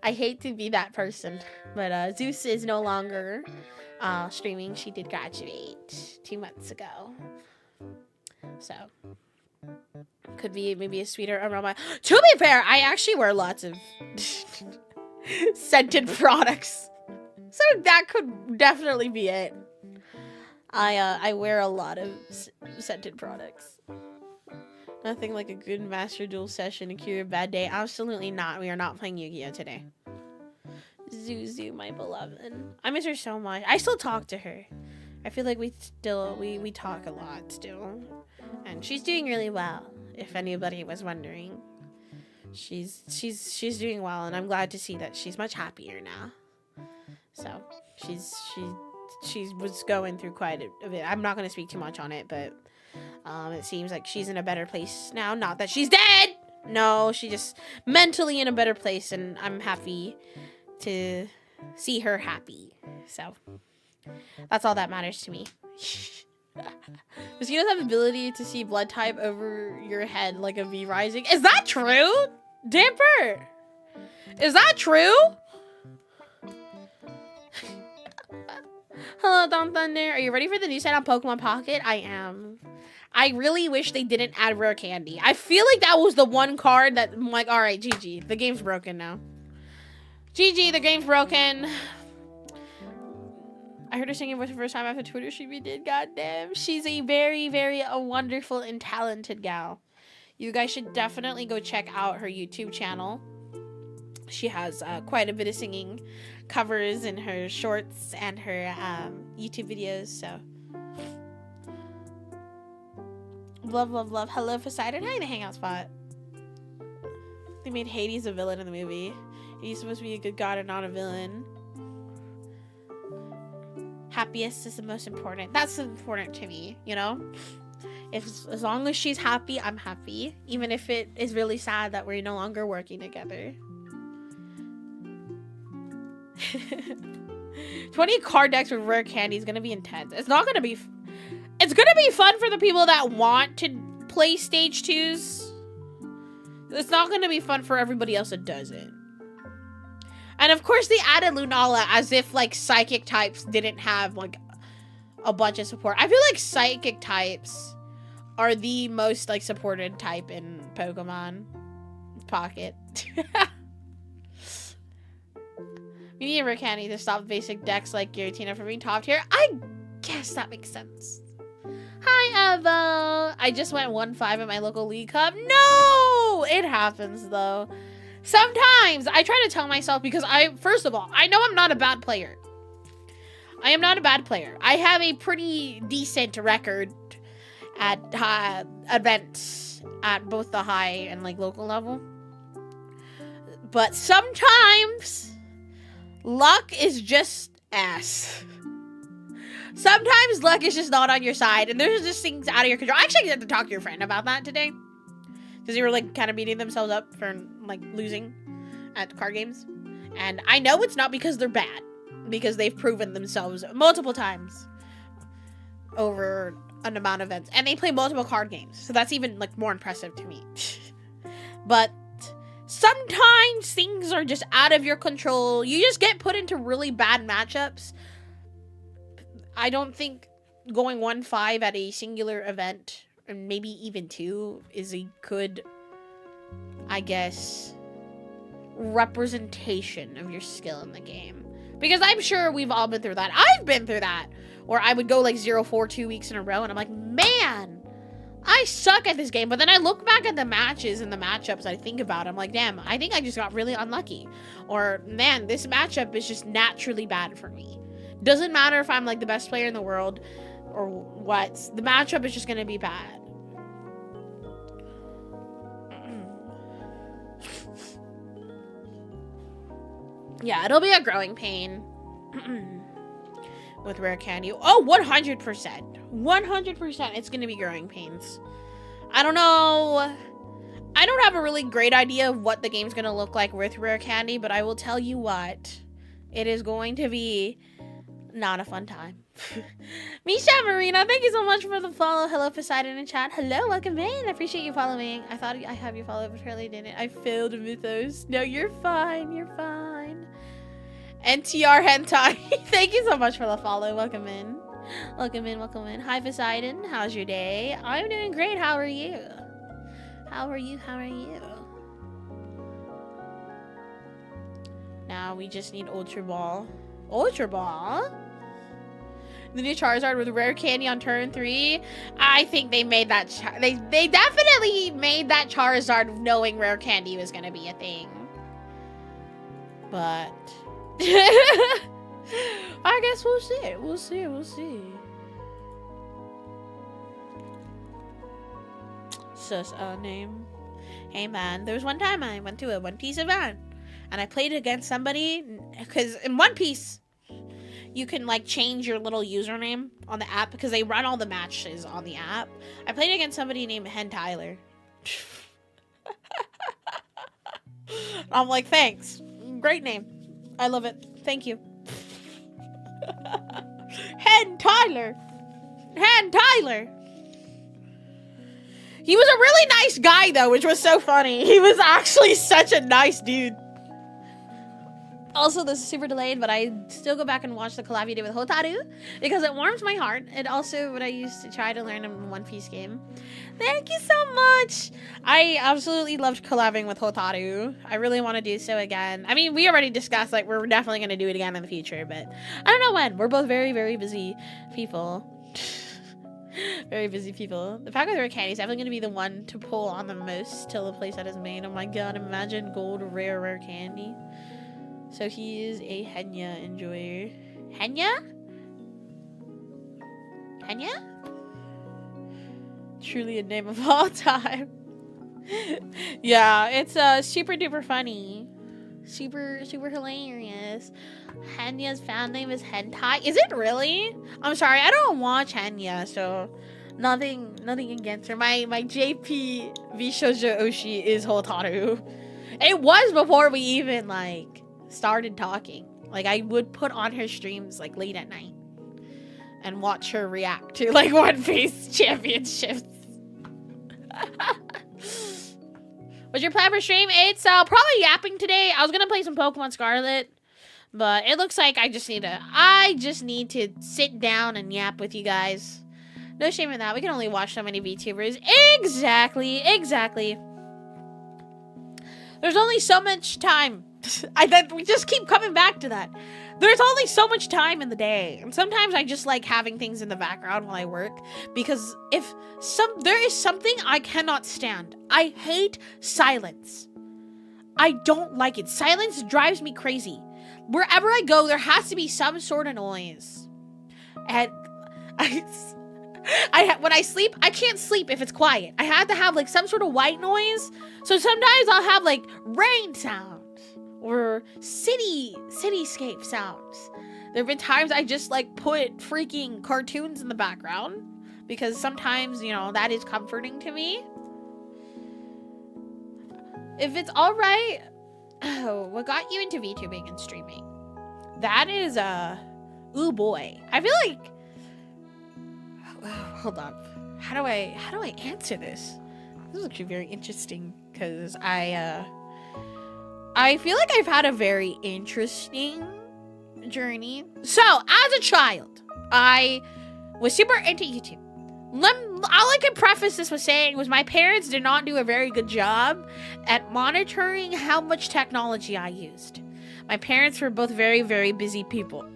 A: I hate to be that person, but Zeus is no longer streaming. She did graduate 2 months ago, so could be maybe a sweeter aroma. To be fair, I actually wear lots of scented products, so that could definitely be it. I wear a lot of scented products. Nothing like a good Master Duel session to cure a bad day. Absolutely not. We are not playing Yu-Gi-Oh today. Zuzu, my beloved. I miss her so much. I still talk to her. I feel like we talk a lot still. And she's doing really well, if anybody was wondering. She's doing well, and I'm glad to see that she's much happier now. So, she was going through quite a bit. I'm not going to speak too much on it, but It seems like she's in a better place now. Not that she's dead! No, she's just mentally in a better place, and I'm happy to see her happy. So, that's all that matters to me. Mosquitoes have the ability to see blood type over your head like a V rising. Is that true? Damper! Is that true? Hello, Don Thunder. Are you ready for the new set on Pokemon Pocket? I am. I really wish they didn't add rare candy. I feel like that was the one card that I'm like, alright, GG. The game's broken now. GG, the game's broken. I heard her singing for the first time after Twitter she redid. Goddamn. She's a very, very wonderful and talented gal. You guys should definitely go check out her YouTube channel. She has quite a bit of singing covers in her shorts and her YouTube videos, so. Love, love, love. Hello, Poseidon. Hi, the hangout spot. They made Hades a villain in the movie. He's supposed to be a good god and not a villain. Happiest is the most important. That's important to me, you know? As long as she's happy, I'm happy. Even if it is really sad that we're no longer working together. 20 card decks with rare candy is gonna be intense. It's not gonna be... It's gonna be fun for the people that want to play stage 2s. It's not gonna be fun for everybody else that doesn't. And of course they added Lunala as if like psychic types didn't have like a bunch of support. I feel like psychic types are the most like supported type in Pokemon Pocket. We need a rare candy to stop basic decks like Giratina from being top tier. I guess that makes sense. Hi, Evo. I just went 1-5 in my local league cup. No! It happens, though. Sometimes I try to tell myself because first of all, I know I'm not a bad player. I am not a bad player. I have a pretty decent record at events at both the high and like local level. But sometimes luck is just ass. Sometimes luck is just not on your side, and there's just things out of your control. I actually had to talk to your friend about that today, because they were like kind of beating themselves up for like losing at card games, and I know it's not because they're bad, because they've proven themselves multiple times over an amount of events, and they play multiple card games, so that's even like more impressive to me. But sometimes things are just out of your control. You just get put into really bad matchups. I don't think going 1-5 at a singular event, and maybe even 2, is a good, I guess, representation of your skill in the game. Because I'm sure we've all been through that. I've been through that. Or I would go like 0-4 2 weeks in a row, and I'm like, man, I suck at this game. But then I look back at the matches and the matchups I think about. I'm like, damn, I think I just got really unlucky. Or, man, this matchup is just naturally bad for me. Doesn't matter if I'm like the best player in the world or what. The matchup is just gonna be bad. Yeah, it'll be a growing pain with rare candy. Oh, 100%. 100% it's gonna be growing pains. I don't know. I don't have a really great idea of what the game's gonna look like with rare candy, but I will tell you what. It is going to be not a fun time. Misha Marina, thank you so much for the follow. Hello, Poseidon in chat. Hello, welcome in. I appreciate you following. I thought I have you followed, but apparently didn't. I failed Mythos. No, you're fine. You're fine. NTR Hentai. Thank you so much for the follow. Welcome in. Welcome in. Welcome in. Hi, Poseidon. How's your day? I'm doing great. How are you? How are you? How are you? Now we just need Ultra Ball. Ultra Ball? The new Charizard with rare candy on turn 3. I think they made that. They definitely made that Charizard knowing rare candy was gonna be a thing. But I guess we'll see. We'll see. We'll see. Sus name. Hey man, there was one time I went to a One Piece event and I played against somebody because in One Piece you can like change your little username on the app because they run all the matches on the app. I played against somebody named Hen Tyler. I'm like, thanks. Great name. I love it. Thank you. Hen Tyler. Hen Tyler. He was a really nice guy, though, which was so funny. He was actually such a nice dude. Also, this is super delayed, but I still go back and watch the collab you did with Hotaru because it warms my heart. And also what I used to try to learn in One Piece game. Thank you so much. I absolutely loved collabing with Hotaru. I really want to do so again. I mean, we already discussed, like, we're definitely going to do it again in the future, but I don't know when. We're both very, very busy people. Very busy people. The pack with rare candy is definitely going to be the one to pull on the most till the playset is made. Oh my god, imagine gold rare candy. So he is a Henya enjoyer. Henya? Henya? Truly a name of all time. Yeah, it's super duper funny. Super hilarious. Henya's fan name is Hentai. Is it really? I'm sorry, I don't watch Henya, so nothing against her. My JP Shoujo Oshi is Hotaru. It was before we even like started talking. Like I would put on her streams like late at night and watch her react to like One Piece championships. What's your plan for stream? It's probably yapping today. I was gonna play some Pokemon Scarlet, but it looks like I just need to sit down and yap with you guys. No shame in that. We can only watch so many VTubers. Exactly. There's only so much time. We just keep coming back to that. There's only so much time in the day. And sometimes I just like having things in the background while I work. Because there is something I cannot stand. I hate silence. I don't like it. Silence drives me crazy. Wherever I go, there has to be some sort of noise. And when I sleep, I can't sleep if it's quiet. I have to have like some sort of white noise. So sometimes I'll have like rain sounds or cityscape sounds. There have been times I just like put freaking cartoons in the background because sometimes, you know, that is comforting to me. If it's all right, what got you into VTubing and streaming? That is ooh boy. I feel like hold up. How do I answer this? This is actually very interesting because I feel like I've had a very interesting journey. So, as a child, I was super into YouTube. All I can preface this with saying was my parents did not do a very good job at monitoring how much technology I used. My parents were both very, very busy people.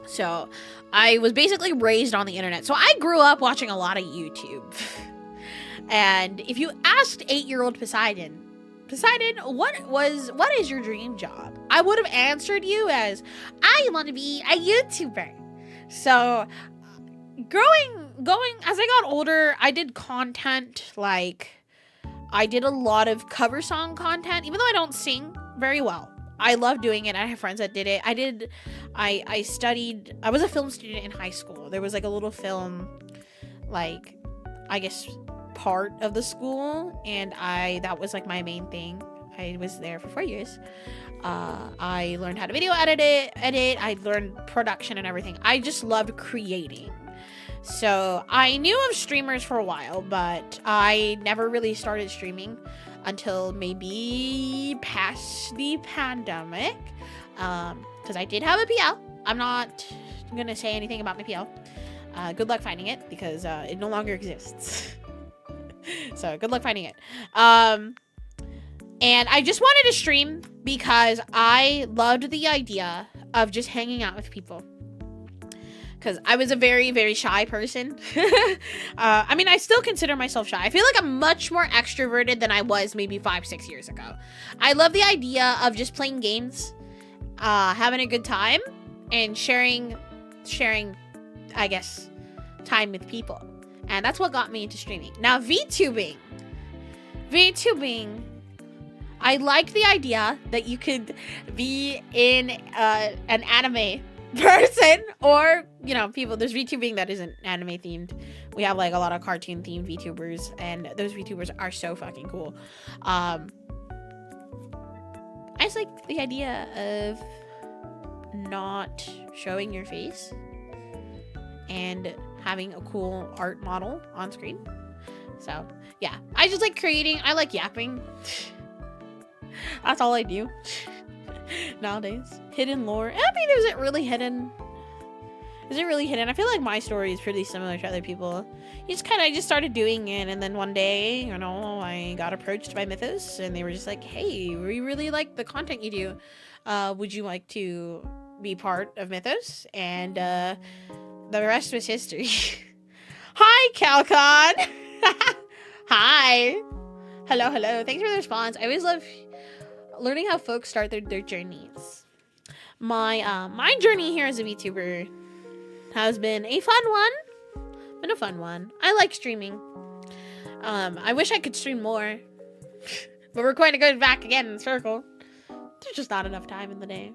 A: So, I was basically raised on the internet. So, I grew up watching a lot of YouTube. And if you asked 8-year-old Poseidon, what is your dream job? I would have answered you as, I want to be a YouTuber. So, going as I got older, I did content, like, I did a lot of cover song content, even though I don't sing very well. I love doing it. I have friends that did it. I studied, I was a film student in high school. There was like a little film, like, I guess, part of the school, and that was like my main thing. I was there for 4 years. I learned how to video edit. I learned production and everything. I just loved creating. So I knew of streamers for a while, but I never really started streaming until maybe past the pandemic. Because I did have a PL. I'm not gonna say anything about my PL. Good luck finding it because it no longer exists. So good luck finding it. And I just wanted to stream because I loved the idea of just hanging out with people. Because I was a very, very shy person. I mean, I still consider myself shy. I feel like I'm much more extroverted than I was maybe 5-6 years ago. I love the idea of just playing games, having a good time, and sharing, I guess, time with people. And that's what got me into streaming. Now, VTubing, I like the idea that you could be in an anime person, or, you know, people. There's VTubing that isn't anime themed. We have like a lot of cartoon themed VTubers, and those VTubers are so fucking cool. I just like the idea of not showing your face and having a cool art model on screen. So yeah, I just like creating. I like yapping. That's all I do nowadays. Hidden lore. I mean, is it really hidden? Is it really hidden? I feel like my story is pretty similar to other people. I just started doing it, and then one day, you know, I got approached by Mythos, and they were just like, "Hey, we really like the content you do. Would you like to be part of Mythos?" And the rest was history. Hi, Calcon. Hi. Hello, hello. Thanks for the response. I always love learning how folks start their journeys. My journey here as a VTuber has been a fun one. I like streaming. I wish I could stream more, but we're going to go back again in circle. There's just not enough time in the day.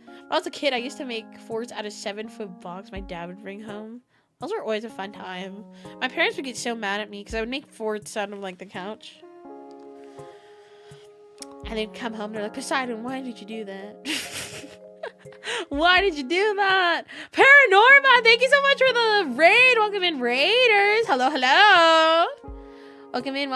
A: When I was a kid, I used to make forts out of 7-foot blocks my dad would bring home. Those were always a fun time. My parents would get so mad at me because I would make forts out of like the couch. And they'd come home, they're like, "Poseidon, why did you do that?" Why did you do that? Paranorma, thank you so much for the raid. Welcome in, raiders. Hello, hello. Welcome in,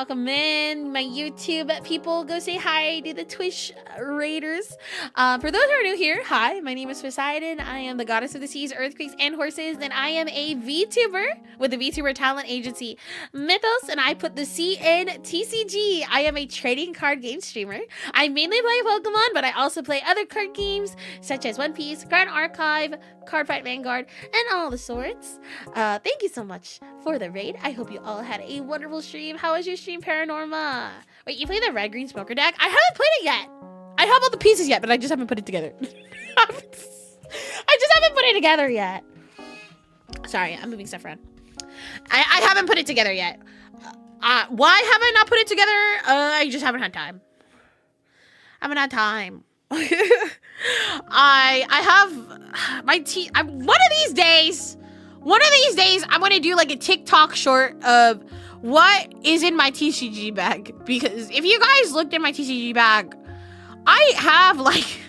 A: my YouTube people. Go say hi to the Twitch raiders. For those who are new here, hi, my name is Poseidon. I am the goddess of the seas, earthquakes, and horses, and I am a VTuber with the VTuber talent agency Mythos, and I put the C in TCG. I am a trading card game streamer. I mainly play Pokemon, but I also play other card games such as One Piece, Grand Archive, Cardfight Vanguard, and all the sorts. Thank you so much for the raid. I hope you all had a wonderful stream. How was your stream, Paranorma? Wait, you play the red green smoker deck? I haven't played it yet. I have all the pieces yet, but I just haven't put it together. I just haven't put it together yet. Sorry, I'm moving stuff around. I haven't put it together yet. Why have I not put it together? I just haven't had time. I haven't had time. I have my one of these days, I'm gonna do like a TikTok short of what is in my TCG bag. Because if you guys looked in my TCG bag, I have like,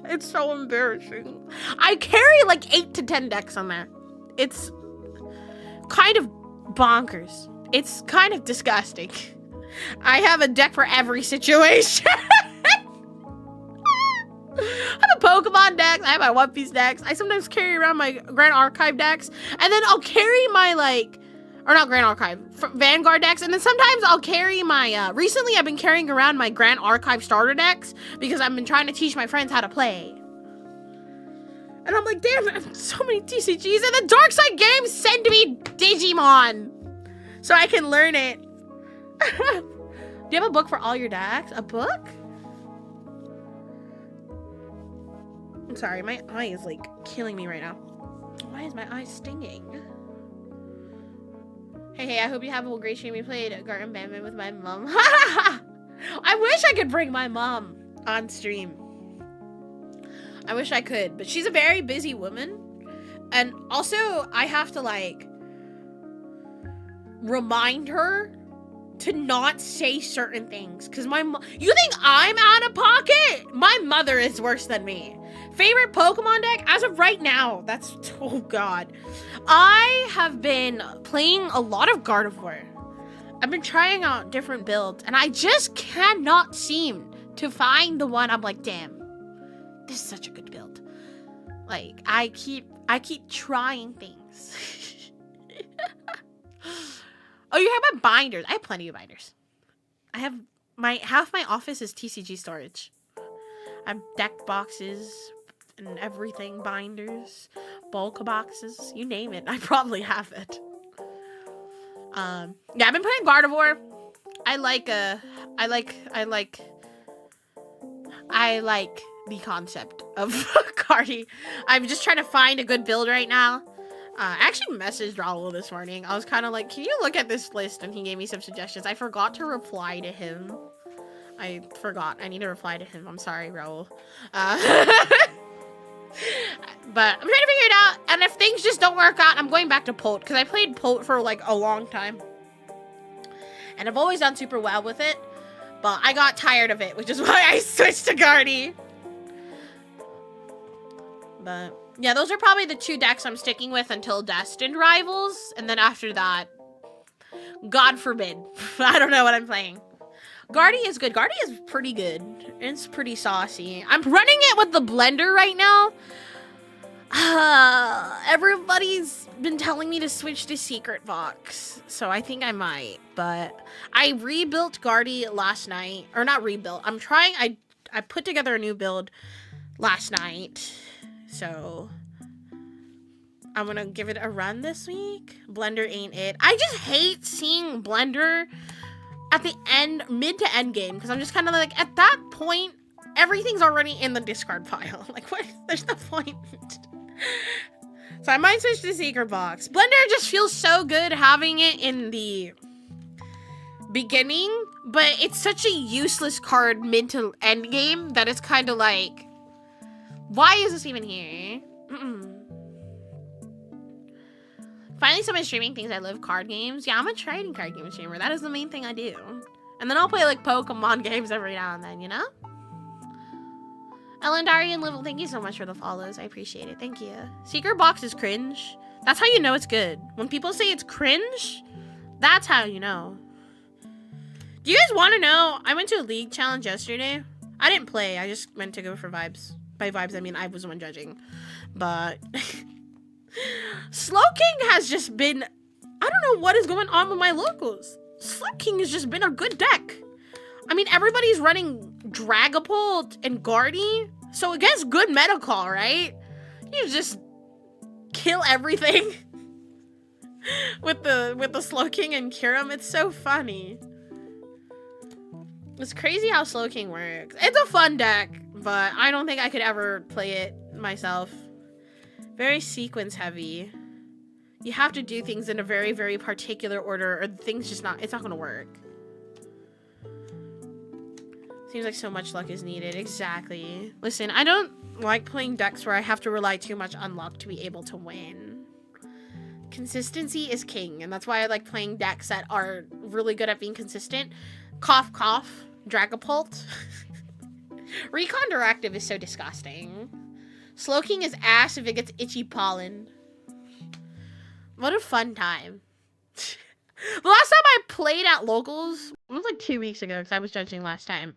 A: it's so embarrassing. I carry like 8 to 10 decks on there. It's kind of bonkers. It's kind of disgusting. I have a deck for every situation. I have a Pokemon decks. I have my One Piece decks. I sometimes carry around my Grand Archive decks. And then I'll carry my not Grand Archive, Vanguard decks. And then sometimes I'll carry my, recently I've been carrying around my Grand Archive starter decks because I've been trying to teach my friends how to play. And I'm like, damn, I have so many TCGs. And the Dark Side Games send me Digimon so I can learn it. Do you have a book for all your decks? A book? I'm sorry, my eye is like killing me right now. Why is my eye stinging? Hey, I hope you have a great stream. We played Garten Bamba with my mom. I wish I could bring my mom on stream. I wish I could, but she's a very busy woman. And also, I have to like remind her to not say certain things. Because you think I'm out of pocket? My mother is worse than me. Favorite Pokemon deck? As of right now, that's, oh god. I have been playing a lot of Gardevoir. I've been trying out different builds, and I just cannot seem to find the one I'm like, damn, this is such a good build. Like, I keep trying things. Oh, you have my binders. I have plenty of binders. I have half my office is TCG storage. I have deck boxes and everything, binders, bulk boxes, you name it. I probably have it. Yeah, I've been playing Gardevoir. I like the concept of Cardi. I'm just trying to find a good build right now. I actually messaged Raul this morning. I was kind of like, can you look at this list? And he gave me some suggestions. I forgot to reply to him. I forgot. I need to reply to him. I'm sorry, Raul. But I'm trying to figure it out, and if things just don't work out, I'm going back to Pote, because I played Pote for like a long time. And I've always done super well with it, but I got tired of it, which is why I switched to Guardy. But yeah, those are probably the 2 decks I'm sticking with until Destined Rivals, and then after that, God forbid. I don't know what I'm playing. Guardy is good. Guardy is pretty good. It's pretty saucy. I'm running it with the blender right now. Everybody's been telling me to switch to Secret Box, so I think I might. But I rebuilt Guardy last night, or not rebuilt. I put together a new build last night, so I'm gonna give it a run this week. Blender ain't it. I just hate seeing Blender at the end, mid to end game, because I'm just kind of like, at that point, everything's already in the discard pile. Like, what? There's no point. So I might switch to Secret Box. Blender just feels so good having it in the beginning, but it's such a useless card mid to end game that it's kind of like, why is this even here? Finally, someone streaming thinks I love card games. Yeah, I'm a trading card game streamer. That is the main thing I do. And then I'll play like Pokemon games every now and then, you know? Elendarian Level, thank you so much for the follows. I appreciate it. Thank you. Secret Box is cringe. That's how you know it's good. When people say it's cringe, that's how you know. Do you guys want to know? I went to a league challenge yesterday. I didn't play. I just went to go for vibes. By vibes, I mean I was the one judging. But Slowking has just been, I don't know what is going on with my locals. Slowking has just been a good deck. I mean, everybody's running Dragapult and Guardy, so against good meta call, right? You just kill everything with the Slowking and Kyurem. It's so funny. It's crazy how Slowking works. It's a fun deck, but I don't think I could ever play it myself. Very sequence heavy. You have to do things in a very, very particular order, or things just it's not gonna work. Seems like so much luck is needed. Exactly. Listen, I don't like playing decks where I have to rely too much on luck to be able to win. Consistency is king, and that's why I like playing decks that are really good at being consistent. Cough, cough. Dragapult. Recon Directive is so disgusting. Slowking is ass if it gets itchy pollen. What a fun time. The last time I played at locals, it was like 2 weeks ago, because I was judging last time.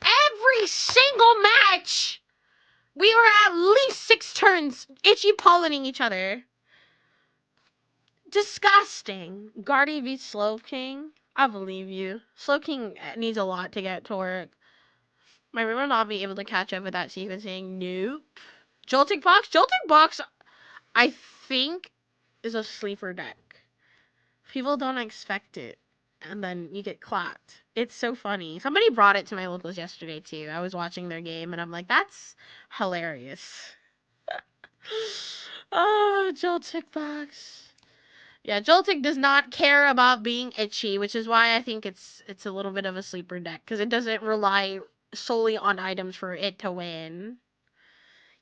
A: Every single match, we were at least 6 turns itchy pollinating each other. Disgusting. Guardy v Slowking. I believe you. Slowking needs a lot to get to work. My room will not be able to catch up with that sequencing. Nope. Jolting Box? Jolting Box, I think, is a sleeper deck. People don't expect it, and then you get clapped. It's so funny. Somebody brought it to my locals yesterday, too. I was watching their game, and I'm like, that's hilarious. Oh, Jolting Box. Yeah, Jolting does not care about being itchy, which is why I think it's a little bit of a sleeper deck, because it doesn't rely solely on items for it to win.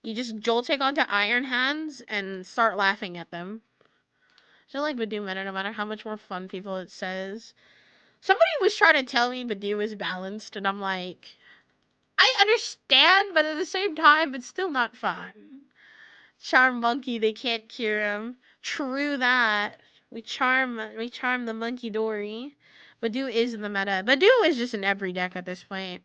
A: You just Jolting onto Iron Hands and start laughing at them. I feel like Badoo meta, no matter how much more fun people it says. Somebody was trying to tell me Badoo is balanced, and I'm like, I understand, but at the same time, it's still not fun. Charm monkey, they can't cure him. True that. We charm the monkey Dory. Badoo is in the meta. Badoo is just in every deck at this point.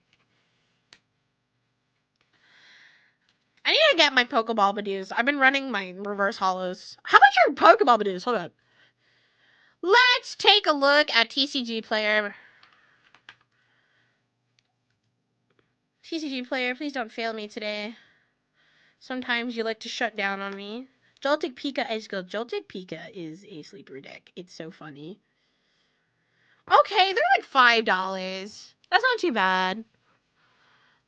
A: I need to get my Pokeball Badoos. I've been running my reverse hollows. How much are Pokeball Badoos? Hold on. Let's take a look at TCG Player. TCG Player, please don't fail me today. Sometimes you like to shut down on me. Joltik Pika is good. Joltik Pika is a sleeper deck. It's so funny. Okay, they're like $5. That's not too bad.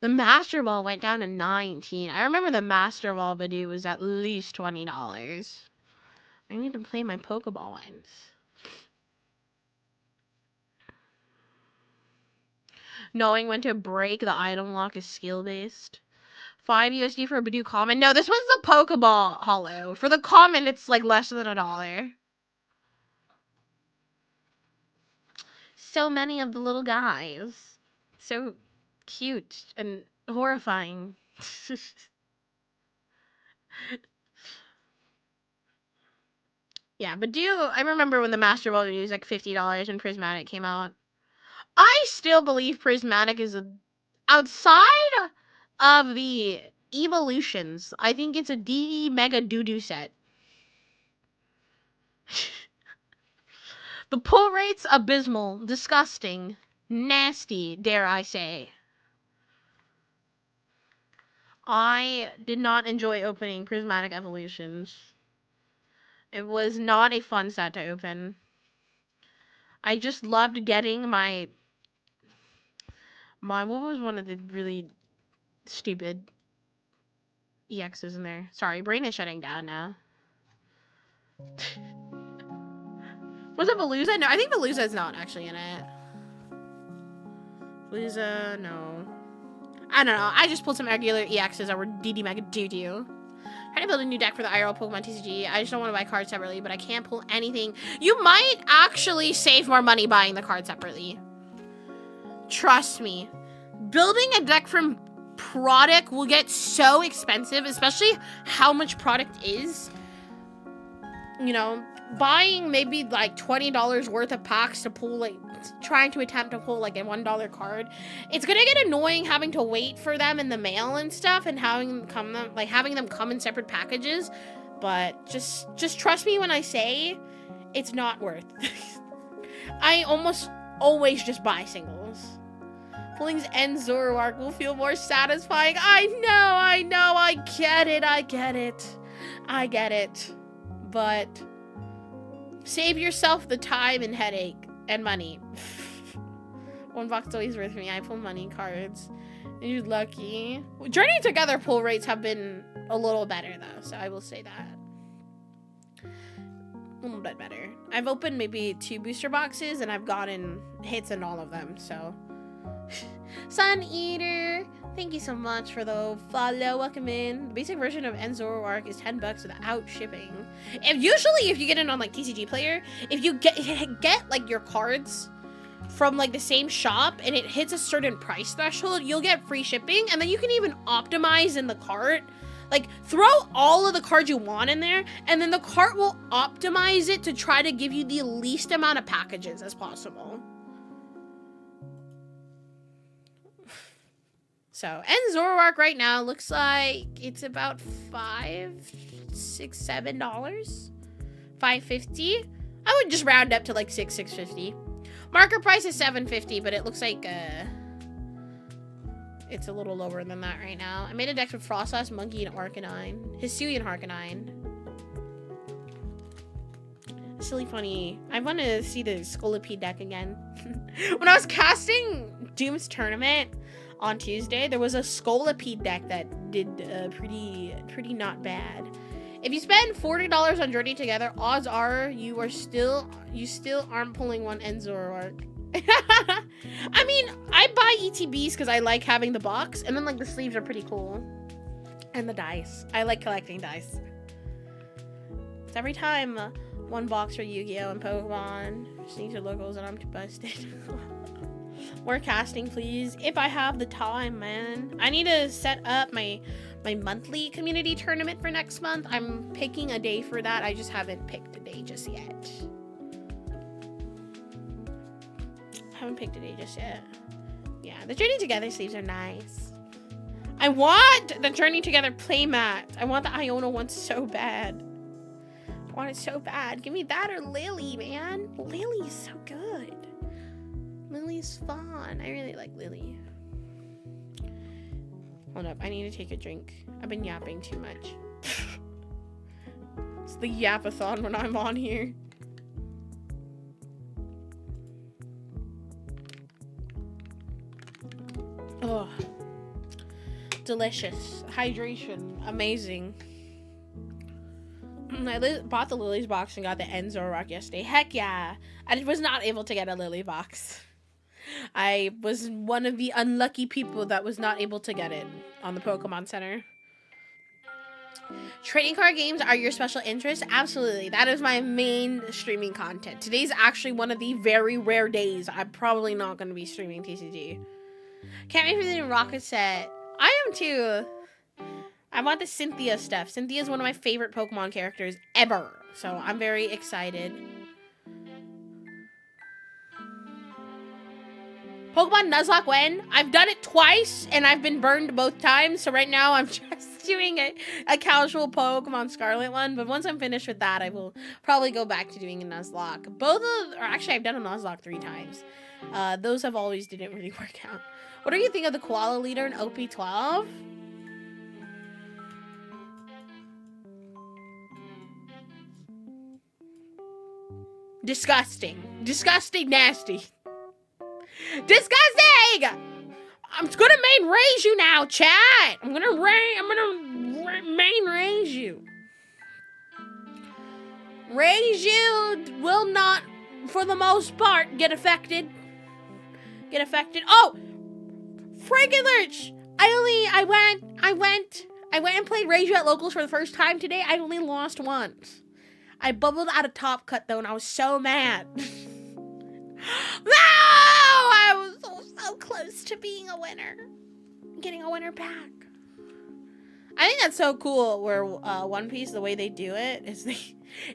A: The Master Ball went down to $19. I remember the Master Ball Badoo was at least $20. I need to play my Pokeball ones. Knowing when to break the item lock is skill-based. 5 USD for a Badoo common. No, this one's the Pokeball Hollow. For the common, it's like less than $1. So many of the little guys. So cute and horrifying. Yeah, Badoo, I remember when the Master Ball was like $50 when Prismatic came out. I still believe Prismatic is outside of the evolutions. I think it's a DD Mega Doodoo set. The pull rate's abysmal, disgusting, nasty, dare I say. I did not enjoy opening Prismatic Evolutions. It was not a fun set to open. I just loved getting my what was one of the really stupid EXs in there? Sorry, brain is shutting down now. Was it Veluza? No, I think Veluza is not actually in it. Veluza, no. I don't know. I just pulled some regular EXs that were DD Mega Doo-Doo. Trying to build a new deck for the IRL Pokemon TCG. I just don't want to buy cards separately, but I can't pull anything. You might actually save more money buying the cards separately. Trust me. Building a deck from product will get so expensive, especially how much product is. You know, buying maybe like $20 worth of packs to pull, like, trying to attempt to pull like a $1 card. It's gonna get annoying having to wait for them in the mail and stuff, and having them come in separate packages. But just trust me when I say it's not worth. I almost always just buy singles. Pulling's End Zoroark will feel more satisfying. I know, I get it. But save yourself the time and headache and money. One box always worth me. I pull money cards. You're lucky. Journey Together pull rates have been a little better though, so I will say that. A little bit better. I've opened maybe 2 booster boxes and I've gotten hits in all of them, so. Sun Eater, thank you so much for the follow. Welcome in. The basic version of Zoroark is $10 without shipping. Usually if you get it on like TCG Player, if you get like your cards from like the same shop and it hits a certain price threshold, you'll get free shipping, and then you can even optimize in the cart. Like, throw all of the cards you want in there, and then the cart will optimize it to try to give you the least amount of packages as possible. So, Zoroark right now looks like it's about $5, $6, $7. $5.50. I would just round up to like $6.50. Market price is $7.50, but it looks like it's a little lower than that right now. I made a deck with Frostlass, Monkey, and Arcanine. Hisuian Arcanine. Silly funny. I want to see the Scolipede deck again. When I was casting Doom's Tournament on Tuesday, there was a Scolipede deck that did pretty not bad. If you spend $40 on Journey Together, odds are you still aren't pulling one Zoroark. I mean, I buy ETBs because I like having the box, and then like the sleeves are pretty cool, and the dice. I like collecting dice. It's every time one box for Yu-Gi-Oh and Pokemon. Sneaks or locals, and I'm too busted. More casting, please. If I have the time, man. I need to set up my monthly community tournament for next month. I'm picking a day for that. I just haven't picked a day just yet. Yeah, the Journey Together sleeves are nice. I want the Journey Together playmat. I want the Iona one so bad. I want it so bad. Give me that or Lily, man. Lily is so good. Lily's fun. I really like Lily. Hold up, I need to take a drink. I've been yapping too much. It's the yapathon when I'm on here. Oh, delicious. Hydration, amazing. I bought the Lily's box and got the Zoroark yesterday. Heck yeah. I was not able to get a Lily box. I was one of the unlucky people that was not able to get it on the Pokemon Center. Trading card games are your special interest? Absolutely. That is my main streaming content. Today's actually one of the very rare days I'm probably not going to be streaming TCG. Can't wait for the Rocket set. I am too. I want the Cynthia stuff. Cynthia is one of my favorite Pokemon characters ever. So I'm very excited. Pokemon Nuzlocke when? I've done it twice and I've been burned both times. So right now I'm just doing a casual Pokemon Scarlet one. But once I'm finished with that, I will probably go back to doing a Nuzlocke. Actually I've done a Nuzlocke 3 times. Those have always didn't really work out. What do you think of the Koala Leader in OP12? Disgusting. Disgusting nasty. Disgusting! I'm gonna main raise you now, chat. I'm gonna main raise you. Raise you will not, for the most part, get affected. Oh! Frankie Lurch! I went and played Raise You at Locals for the first time today. I only lost once. I bubbled out a top cut though, and I was so mad. No! I was so close to being a winner. Getting a winner pack. I think that's so cool where One Piece, the way they do it is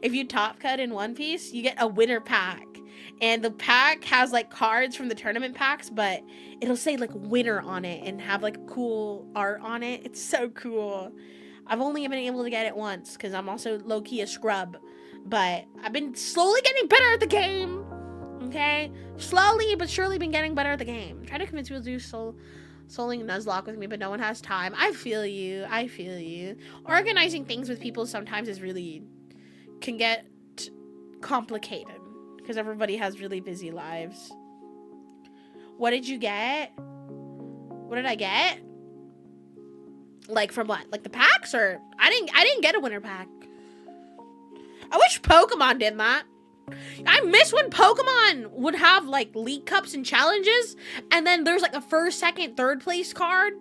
A: if you top cut in One Piece, you get a winner pack. And the pack has like cards from the tournament packs, but it'll say like winner on it and have like cool art on it. It's so cool. I've only been able to get it once because I'm also low-key a scrub. But I've been slowly getting better at the game. Okay? Slowly but surely been getting better at the game. I'm trying to convince people to do Souling Nuzlocke with me, but no one has time. I feel you. I feel you. Organizing things with people sometimes can get complicated. Because everybody has really busy lives. What did you get? What did I get? Like from what? Like the packs or I didn't get a winner pack. I wish Pokemon did that. I miss when Pokemon would have like League Cups and challenges and then there's like a first, second, third place card.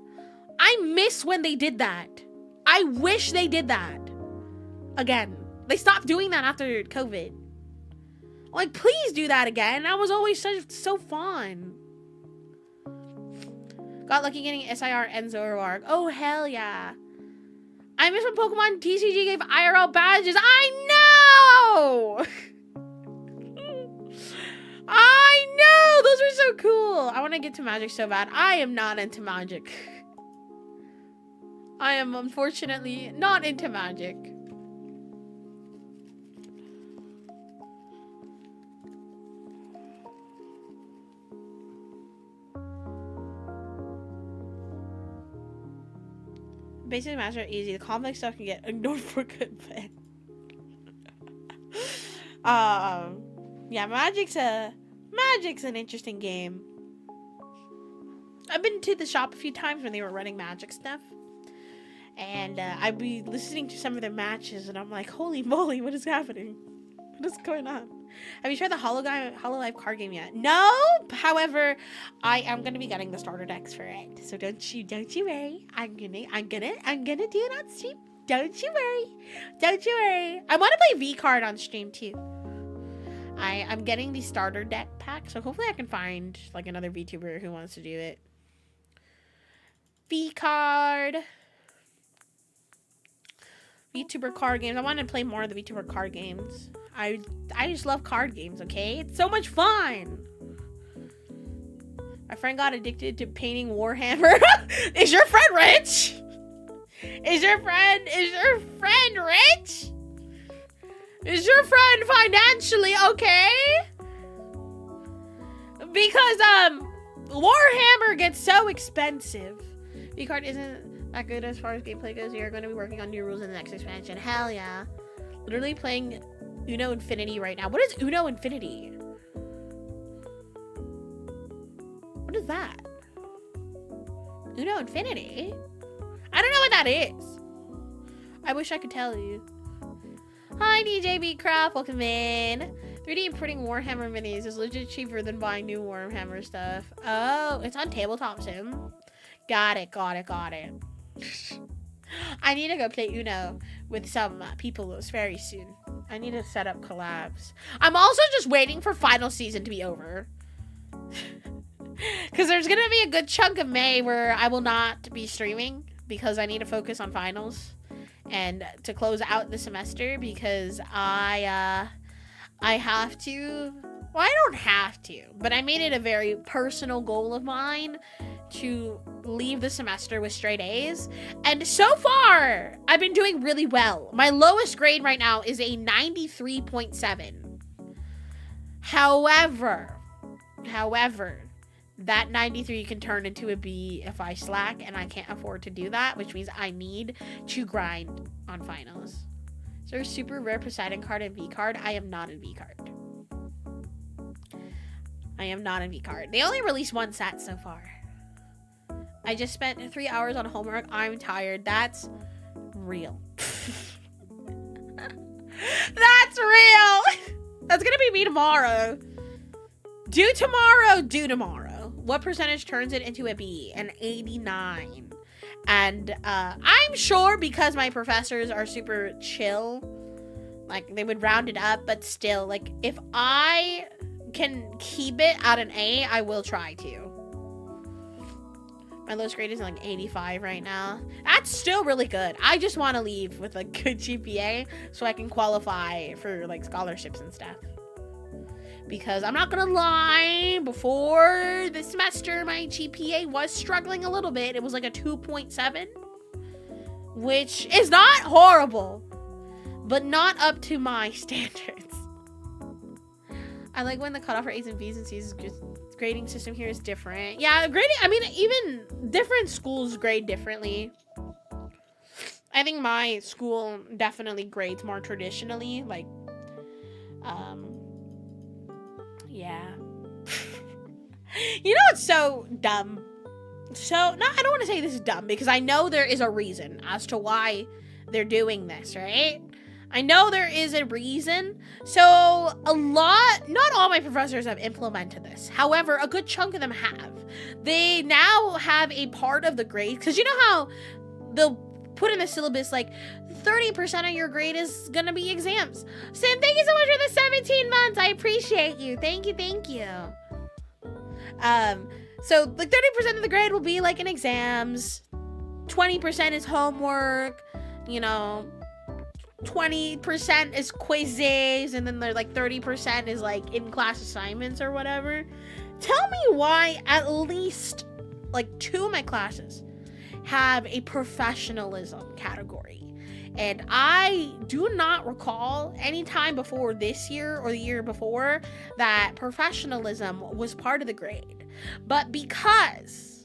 A: I miss when they did that. I wish they did that. Again. They stopped doing that after COVID. Like, please do that again. That was always so fun. Got lucky getting SIR and Zoroark. Oh, hell yeah. I miss when Pokemon TCG gave IRL badges. I know! I know! Those were so cool. I want to get to Magic so bad. I am not into Magic. I am unfortunately not into Magic. Basic matches are easy. The complex stuff can get ignored for good, but yeah, Magic's an interesting game. I've been to the shop a few times when they were running Magic stuff, and I'd be listening to some of their matches, and I'm like, holy moly, what is happening? What is going on? Have you tried the Hololive card game yet? No. However, I am gonna be getting the starter decks for it. So don't you worry. I'm gonna do it on stream. Don't you worry. I want to play V card on stream too. I'm getting the starter deck pack, so hopefully I can find like another VTuber who wants to do it. V card. VTuber card games. I want to play more of the VTuber card games. I just love card games, okay? It's so much fun. My friend got addicted to painting Warhammer. Is your friend rich? Is your friend rich? Is your friend financially okay? Because Warhammer gets so expensive. V-Card isn't that good as far as gameplay goes. You're going to be working on new rules in the next expansion. Hell yeah. Literally playing Uno Infinity right now. What is Uno Infinity? What is that? Uno Infinity? I don't know what that is. I wish I could tell you. Hi, DJ B Craft. Welcome in. 3D printing Warhammer minis is legit cheaper than buying new Warhammer stuff. Oh, it's on Tabletop Sim. Got it. I need to go play Uno with some people very soon. I need to set up collabs. I'm also just waiting for final season to be over. Because there's going to be a good chunk of May where I will not be streaming because I need to focus on finals and to close out the semester because I have to. Well, I don't have to, but I made it a very personal goal of mine to leave the semester with straight A's. And so far, I've been doing really well. My lowest grade right now is a 93.7. However, that 93 can turn into a B if I slack, and I can't afford to do that, which means I need to grind on finals. Is there a super rare Poseidon card and V card? I am not in V card. They only released one set so far. I just spent 3 hours on homework. I'm tired. That's real. That's real. That's gonna be me tomorrow. Do tomorrow. What percentage turns it into a B? An 89. And I'm sure because my professors are super chill, like they would round it up, but still, like if I can keep it at an A, I will try to. My lowest grade is like 85 right now. That's still really good. I just want to leave with a good GPA so I can qualify for like scholarships and stuff. Because I'm not gonna lie, before the semester, my GPA was struggling a little bit. It was like a 2.7, which is not horrible, but not up to my standards. I like when the cutoff for A's and B's and C's grading system here is different. Yeah, grading, I mean, even different schools grade differently. I think my school definitely grades more traditionally, like, yeah. You know what's so dumb? I don't want to say this is dumb because I know there is a reason as to why they're doing this, right? I know there is a reason. So not all my professors have implemented this. However, a good chunk of them have. They now have a part of the grade, because you know how they'll put in the syllabus like 30% of your grade is gonna be exams. Sam, thank you so much for the 17 months. I appreciate you. Thank you. So like 30% of the grade will be like in exams. 20% is homework, 20% is quizzes, and then they're like 30% is like in-class assignments or whatever. Tell me why at least like 2 of my classes have a professionalism category. And I do not recall any time before this year or the year before that professionalism was part of the grade. But because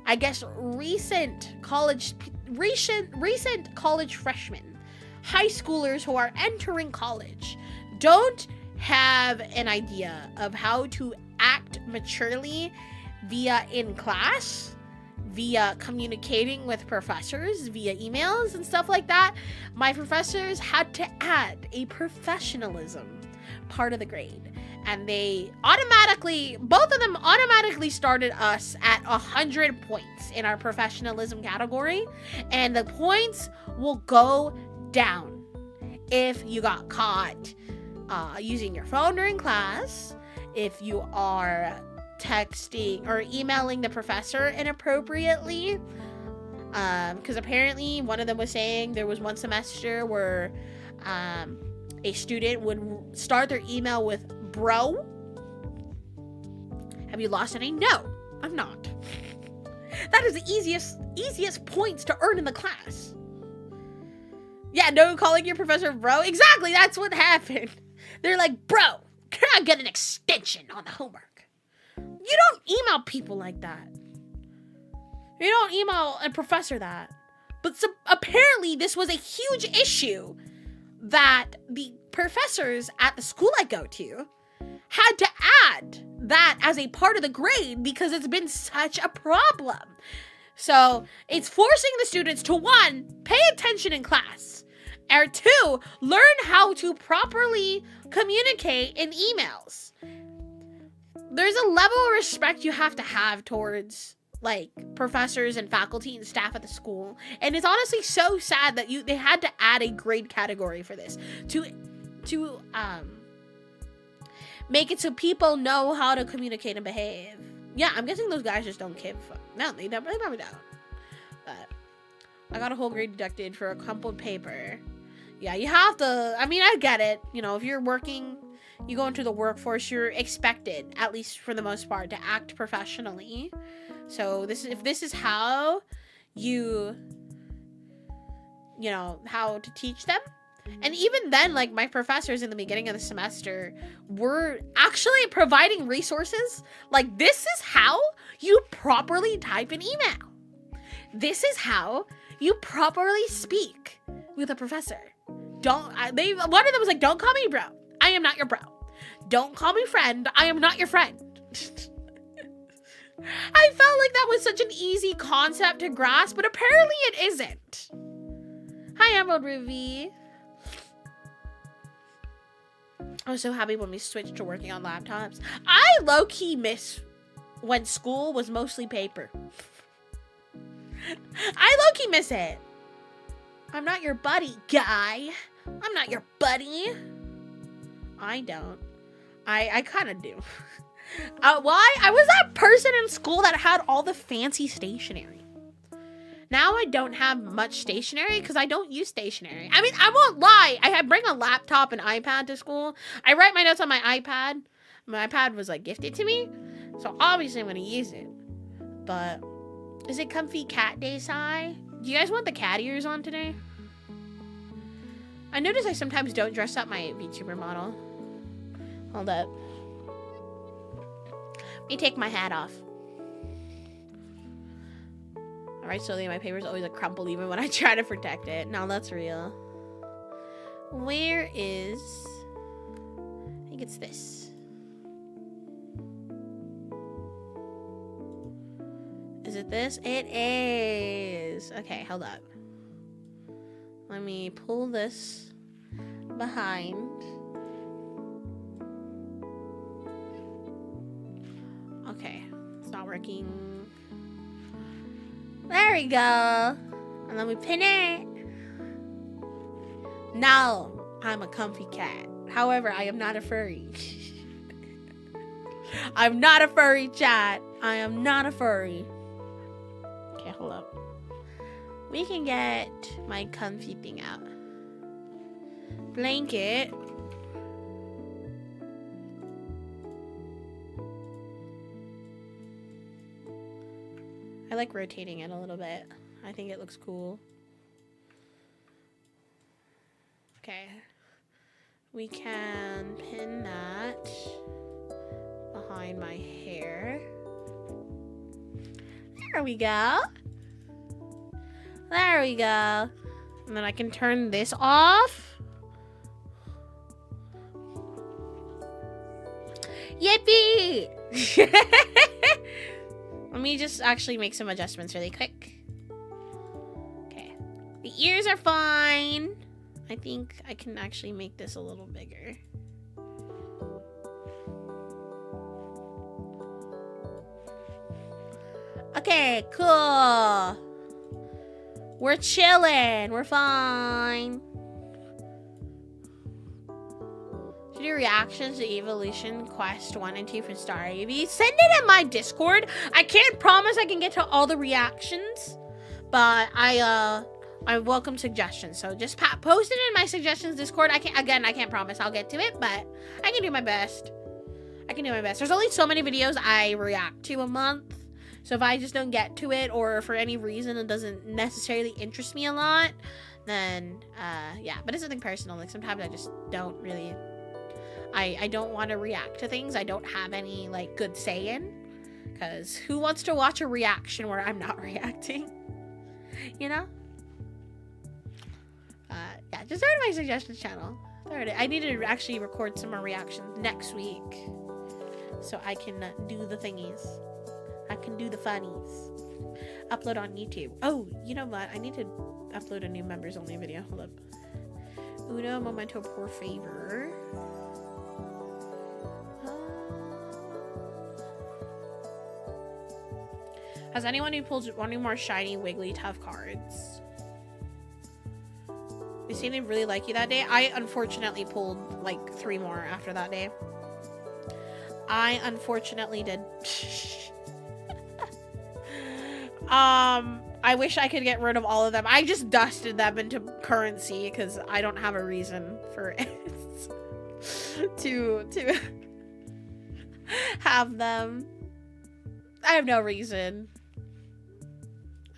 A: I guess recent college freshmen, high schoolers who are entering college, don't have an idea of how to act maturely via in class, via communicating with professors, via emails and stuff like that. My professors had to add a professionalism part of the grade. And both of them automatically started us at 100 points in our professionalism category. And the points will go down if you got caught using your phone during class, if you are texting or emailing the professor inappropriately. Because apparently one of them was saying there was one semester where a student would start their email with bro. Have you lost any? No, I'm not. That is the easiest points to earn in the class. Yeah, no calling your professor bro. Exactly, that's what happened. They're like, bro, can I get an extension on the homework? You don't email people like that. You don't email a professor that. But apparently this was a huge issue that the professors at the school I go to had to add that as a part of the grade because it's been such a problem. So it's forcing the students to, 1, pay attention in class, Or 2, learn how to properly communicate in emails. There's a level of respect you have to have towards like professors and faculty and staff at the school, and it's honestly so sad that they had to add a grade category for this to make it so people know how to communicate and behave. Yeah, I'm guessing those guys just don't give a fuck. No, they probably don't. But I got a whole grade deducted for a crumpled paper. Yeah, you have to. I mean, I get it. You know, if you're working, you go into the workforce, you're expected, at least for the most part, to act professionally. So if this is how you know, how to teach them. And even then, like, my professors in the beginning of the semester were actually providing resources. Like, this is how you properly type an email. This is how you properly speak with a professor. One of them was like, don't call me bro. I am not your bro. Don't call me friend. I am not your friend. I felt like that was such an easy concept to grasp, but apparently it isn't. Hi, Emerald Ruby. I was so happy when we switched to working on laptops. I low-key miss when school was mostly paper. I low-key miss it. I'm not your buddy, guy. I'm not your buddy. I don't. I kind of do. Why? I was that person in school that had all the fancy stationery. Now I don't have much stationery because I don't use stationery. I mean, I won't lie. I bring a laptop and iPad to school. I write my notes on my iPad. My iPad was like gifted to me. So obviously I'm going to use it. But is it comfy cat day, Sai? Do you guys want the cat ears on today? I notice I sometimes don't dress up my VTuber model. Hold up. Let me take my hat off. Alright, so my paper's always a crumpled even when I try to protect it. No, that's real. Where is... I think it's this. Is it this? It is! Okay, hold up. Let me pull this behind. Okay, it's not working. There we go. And then we pin it. Now, I'm a comfy cat. However, I am not a furry. I'm not a furry, chat. I am not a furry. Okay, hold up. We can get my comfy thing out. Blanket. I like rotating it a little bit. I think it looks cool. Okay. We can pin that behind my hair. There we go. There we go. And then I can turn this off. Yippee! Let me just actually make some adjustments really quick. Okay. The ears are fine. I think I can actually make this a little bigger. Okay, cool. We're chilling. We're fine. To do reactions to Evolution Quest 1 and 2 for Star AV, send it in my Discord. I can't promise I can get to all the reactions, but I welcome suggestions. So just post it in my suggestions Discord. I can't promise I'll get to it, but I can do my best. I can do my best. There's only so many videos I react to a month. So if I just don't get to it, or for any reason it doesn't necessarily interest me a lot, then yeah. But it's something personal. Like sometimes I just don't really. I don't want to react to things I don't have any like good say in, because who wants to watch a reaction where I'm not reacting, you know? Yeah, just start my suggestions channel. I need to actually record some more reactions next week so I can do the thingies. I can do the funnies. Upload on YouTube. Oh, you know what? I need to upload a new members only video. Hold up. Uno momento por favor. Has anyone who pulled any more shiny Wigglytuff cards? They seem to really like you that day. I unfortunately pulled like 3 more after that day. I unfortunately did. I wish I could get rid of all of them. I just dusted them into currency because I don't have a reason for it to have them. I have no reason.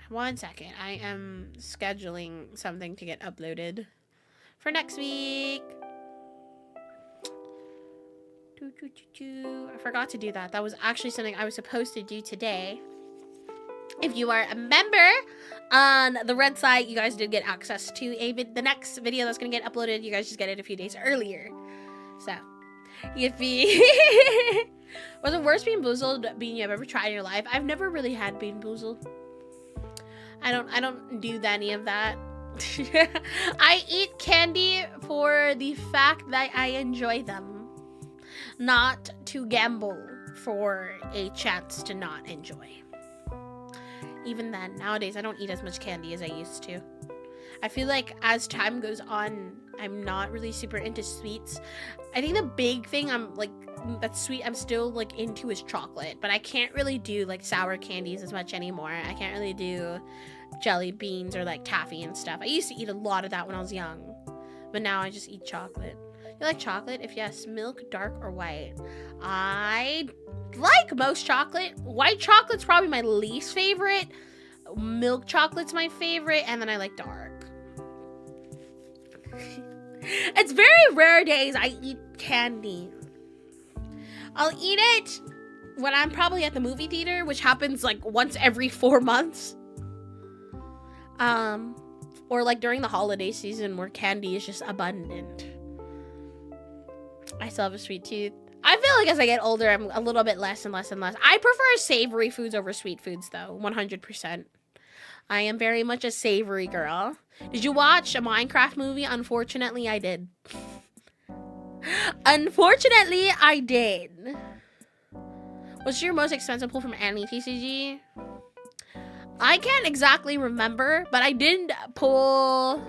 A: 1 second. I am scheduling something to get uploaded for next week. I forgot to do that. That was actually something I was supposed to do today. If you are a member on the red site, you guys did get access to the next video that's going to get uploaded. You guys just get it a few days earlier. So, yippee. Was the worst Bean Boozled bean you've ever tried in your life? I've never really had Bean Boozled. I don't do any of that. I eat candy for the fact that I enjoy them, not to gamble for a chance to not enjoy. Even then, nowadays, I don't eat as much candy as I used to. I feel like as time goes on, I'm not really super into sweets. I think the big thing that's sweet I'm still like into is chocolate, but I can't really do like sour candies as much anymore. I can't really do jelly beans or like taffy and stuff. I used to eat a lot of that when I was young, but now I just eat chocolate. You like chocolate? If yes, milk, dark, or white? I like most chocolate. White chocolate's probably my least favorite. Milk chocolate's my favorite, and then I like dark. It's very rare days I eat candy. I'll eat it when I'm probably at the movie theater, which happens like once every 4 months. Or like during the holiday season where candy is just abundant. I still have a sweet tooth. I feel like as I get older, I'm a little bit less and less and less. I prefer savory foods over sweet foods, though. 100%. I am very much a savory girl. Did you watch a Minecraft movie? Unfortunately, I did. Unfortunately, I did. What's your most expensive pull from any TCG? I can't exactly remember, but I did pull...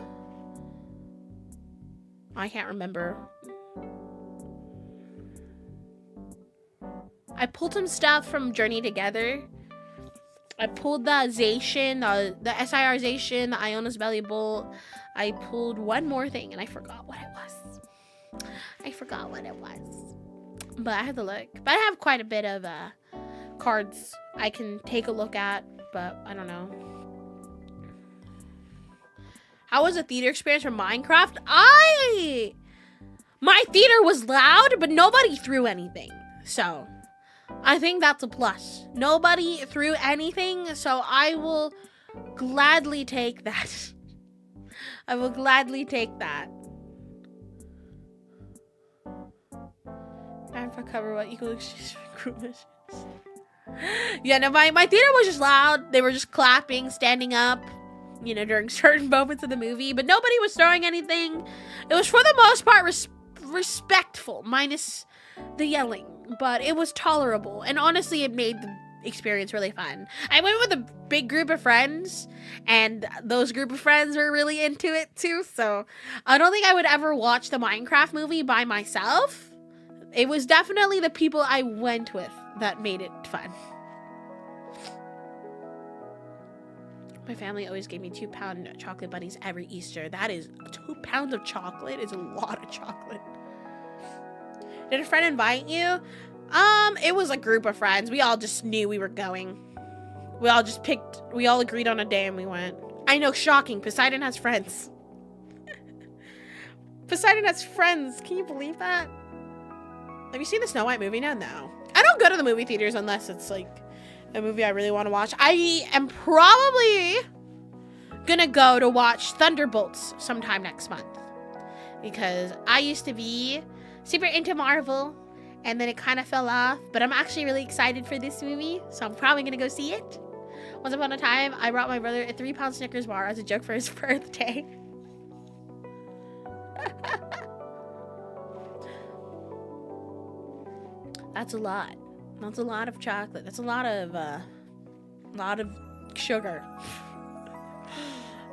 A: I can't remember. I pulled some stuff from Journey Together. I pulled the Zacian, the SIR Zacian, the Iona's Belly Bolt. I pulled one more thing, and I forgot what it was. But I had to look. But I have quite a bit of cards I can take a look at, but I don't know. How was the theater experience for Minecraft? My theater was loud, but nobody threw anything. So, I think that's a plus. Nobody threw anything, so I will gladly take that. I will gladly take that. Time for cover what equal exchange for group missions. Yeah, no, my theater was just loud. They were just clapping, standing up, you know, during certain moments of the movie, but nobody was throwing anything. It was for the most part respectful, minus the yelling, but it was tolerable, and honestly, it made the experience really fun. I went with a big group of friends, and those group of friends were really into it too, so I don't think I would ever watch the Minecraft movie by myself. It was definitely the people I went with that made it fun. My family always gave me 2-pound chocolate bunnies every Easter. That is 2 pounds of chocolate is a lot of chocolate. Did a friend invite you? It was a group of friends. We all just knew we were going. We all agreed on a day and we went. I know, shocking. Poseidon has friends. Poseidon has friends. Can you believe that? Have you seen the Snow White movie now? No. I don't go to the movie theaters unless it's like a movie I really want to watch. I am probably gonna go to watch Thunderbolts sometime next month. Because I used to be super into Marvel, and then it kind of fell off. But I'm actually really excited for this movie, so I'm probably gonna go see it. Once upon a time, I brought my brother a 3-pound Snickers bar as a joke for his birthday. That's a lot. That's a lot of chocolate. That's a lot of sugar.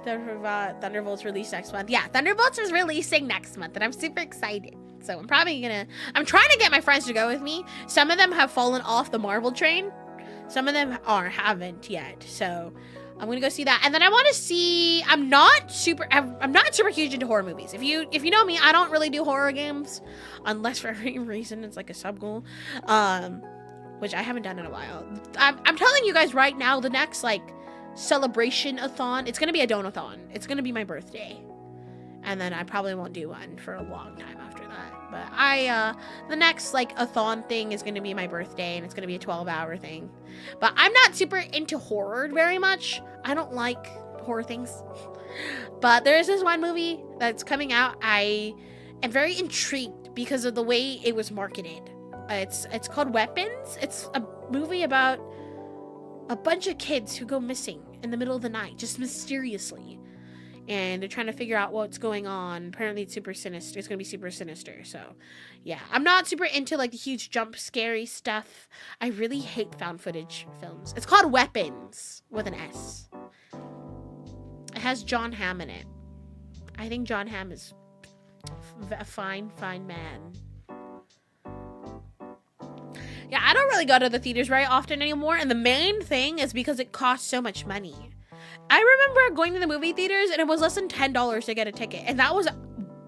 A: Thunderbolts released next month. Yeah, Thunderbolts is releasing next month, and I'm super excited. So I'm probably gonna... I'm trying to get my friends to go with me. Some of them have fallen off the Marvel train. Some of them haven't yet. So I'm gonna go see that. And then I want to see... I'm not super huge into horror movies. If you know me, I don't really do horror games. Unless for any reason it's like a sub-goal. Which I haven't done in a while. I'm telling you guys right now, the next, like, celebration-a-thon, it's gonna be a donathon. It's gonna be my birthday. And then I probably won't do one for a long time after that. But the next, like, a-thon thing is gonna be my birthday, and it's gonna be a 12-hour thing. But I'm not super into horror very much. I don't like horror things. But there is this one movie that's coming out. I am very intrigued because of the way it was marketed. It's called Weapons. It's a movie about a bunch of kids who go missing in the middle of the night, just mysteriously. And they're trying to figure out what's going on. Apparently it's super sinister. It's going to be super sinister. So, yeah. I'm not super into, like, the huge jump scary stuff. I really hate found footage films. It's called Weapons with an S. It has John Hamm in it. I think John Hamm is a fine man. Yeah, I don't really go to the theaters very often anymore, and the main thing is because it costs so much money. I remember going to the movie theaters, and it was less than $10 to get a ticket, and that was,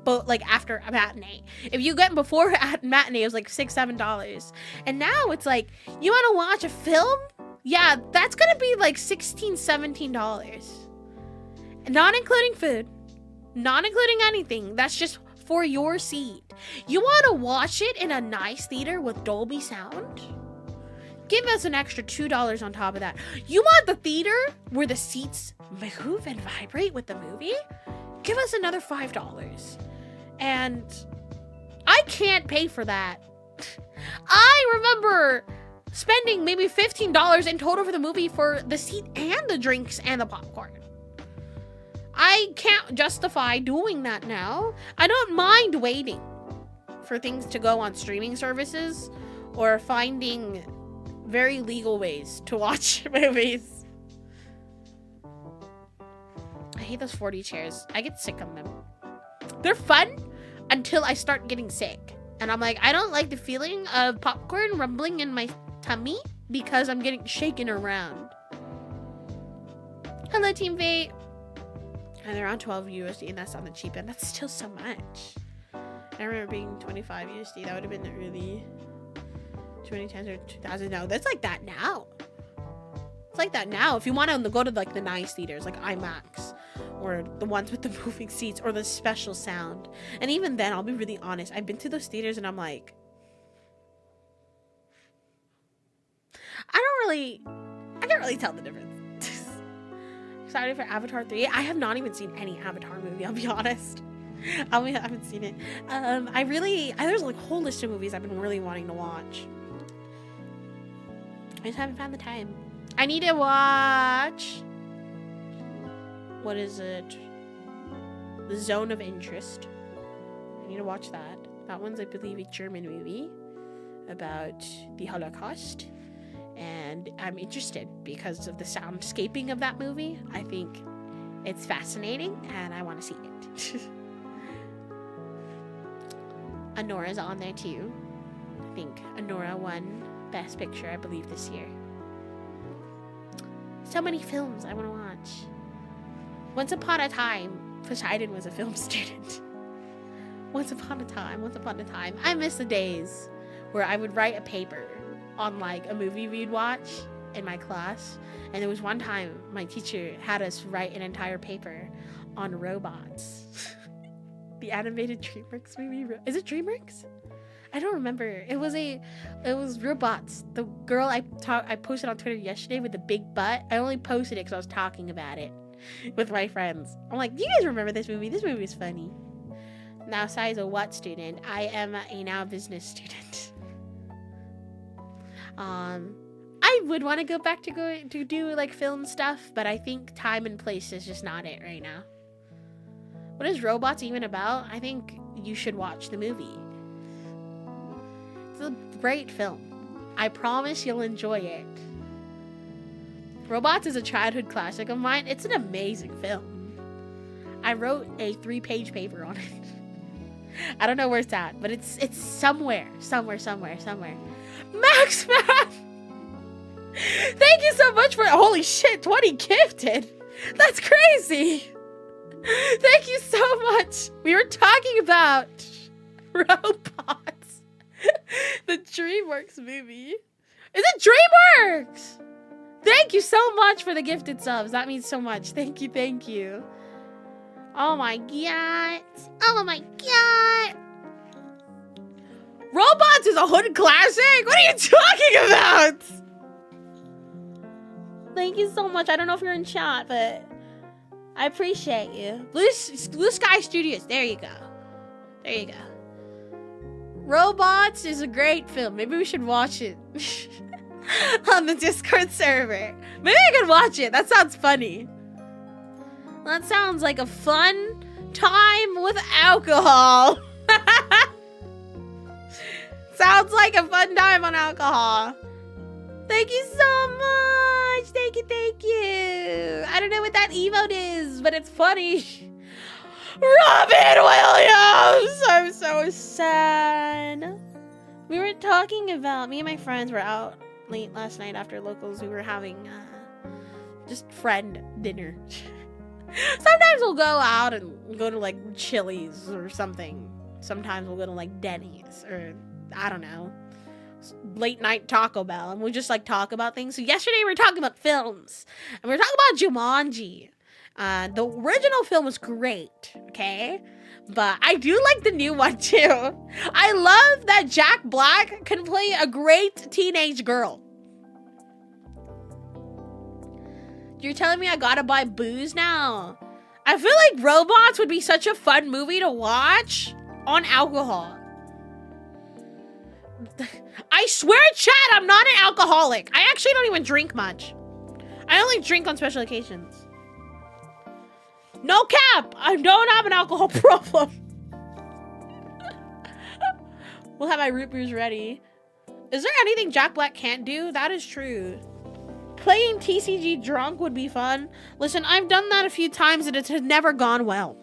A: like, after a matinee. If you get before a matinee, it was like $6, $7. And now it's like, you want to watch a film? Yeah, that's gonna be like $16, $17. Not including food. Not including anything. That's just for your seat. You want to watch it in a nice theater with Dolby sound? Give us an extra $2 on top of that. You want the theater where the seats move and vibrate with the movie? Give us another $5. And I can't pay for that. I remember spending maybe $15 in total for the movie for the seat and the drinks and the popcorn. I can't justify doing that now. I don't mind waiting for things to go on streaming services or finding very legal ways to watch movies. I hate those 4D chairs. I get sick of them. They're fun until I start getting sick. And I'm like, I don't like the feeling of popcorn rumbling in my tummy because I'm getting shaken around. Hello, Team Fate. And they're on 12 USD, and that's on the cheap end. That's still so much. I remember being 25 USD. That would have been really 2010 or 2000. No, that's like that now. It's like that now. If you want to go to like the nice theaters, like IMAX, or the ones with the moving seats, or the special sound. And even then, I'll be really honest. I've been to those theaters, and I'm like, I can't really tell the difference. Excited for Avatar 3. I have not even seen any Avatar movie, I'll be honest. I haven't seen it. There's like a whole list of movies I've been really wanting to watch. I just haven't found the time. I need to watch... What is it? The Zone of Interest. I need to watch that. That one's, I believe, a German movie about the Holocaust. And I'm interested because of the soundscaping of that movie. I think it's fascinating, and I want to see it. Anora's on there, too. I think Anora won Best Picture, I believe, this year. So many films I want to watch. Once upon a time, Poseidon was a film student. Once upon a time. I miss the days where I would write a paper on like a movie we'd watch in my class, and there was one time my teacher had us write an entire paper on robots. The animated DreamWorks movie. Is it DreamWorks? I don't remember. It was robots. The girl I posted on Twitter yesterday with the big butt. I only posted it because I was talking about it with my friends. I'm like, do you guys remember this movie? This movie is funny. Now Sai is a what student? I am a now business student. I would want to go back to do like film stuff, but I think time and place is just not it right now. What is Robots even about? I think you should watch the movie. It's a great film. I promise you'll enjoy it. Robots is a childhood classic of mine. It's an amazing film. I wrote a 3-page paper on it. I don't know where it's at, but it's somewhere. Max Math! Thank you so much for holy shit, 20 gifted. That's crazy. Thank you so much. We were talking about robots. The DreamWorks movie. Is it DreamWorks? Thank you so much for the gifted subs. That means so much. Thank you. Oh my god. Robots is a hood classic? What are you talking about? Thank you so much. I don't know if you're in chat, but I appreciate you. Blue Sky Studios. There you go. Robots is a great film. Maybe we should watch it on the Discord server. Maybe I could watch it. That sounds funny. That sounds like a fun time with alcohol. Sounds like a fun time on alcohol. Thank you so much. Thank you. I don't know what that emote is, but it's funny. Robin Williams! I'm so sad. We were talking about, me and my friends were out late last night after locals. We were having just friend dinner. Sometimes we'll go out and go to like Chili's or something. Sometimes we'll go to like Denny's or I don't know, late night Taco Bell, and we just like talk about things. So yesterday we were talking about films, and we were talking about Jumanji. The original film was great, okay? But I do like the new one too. I love that Jack Black can play a great teenage girl. You're telling me I gotta buy booze now? I feel like Robots would be such a fun movie to watch on alcohol. I swear, chat, I'm not an alcoholic. I actually don't even drink much. I only drink on special occasions. No cap! I don't have an alcohol problem. We'll have my root beers ready. Is there anything Jack Black can't do? That is true. Playing TCG drunk would be fun. Listen, I've done that a few times and it has never gone well.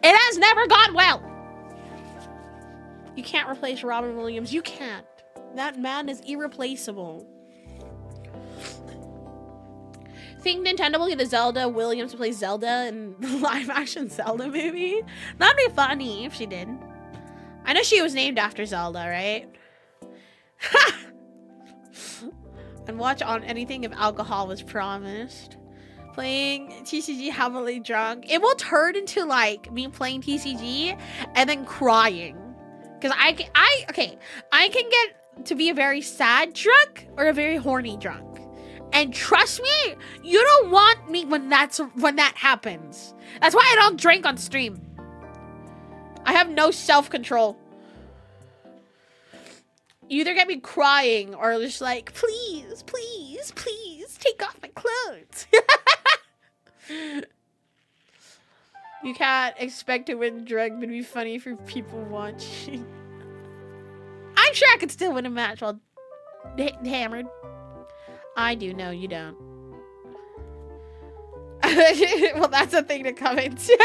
A: It has never gone well. You can't replace Robin Williams. You can't. That man is irreplaceable. Think Nintendo will get a Zelda Williams to play Zelda in the live-action Zelda movie? That'd be funny if she did. I know she was named after Zelda, right? And watch on anything if alcohol was promised. Playing TCG heavily drunk. It will turn into like me playing TCG and then crying. Because I can get to be a very sad drunk or a very horny drunk. And trust me, you don't want me when that happens. That's why I don't drink on stream. I have no self-control. You either get me crying or just like, please, please, please, take off my clothes. You can't expect to win drunk, but it'd be funny for people watching. I'm sure I could still win a match while hammered. I do. No, you don't. Well, that's a thing to come into.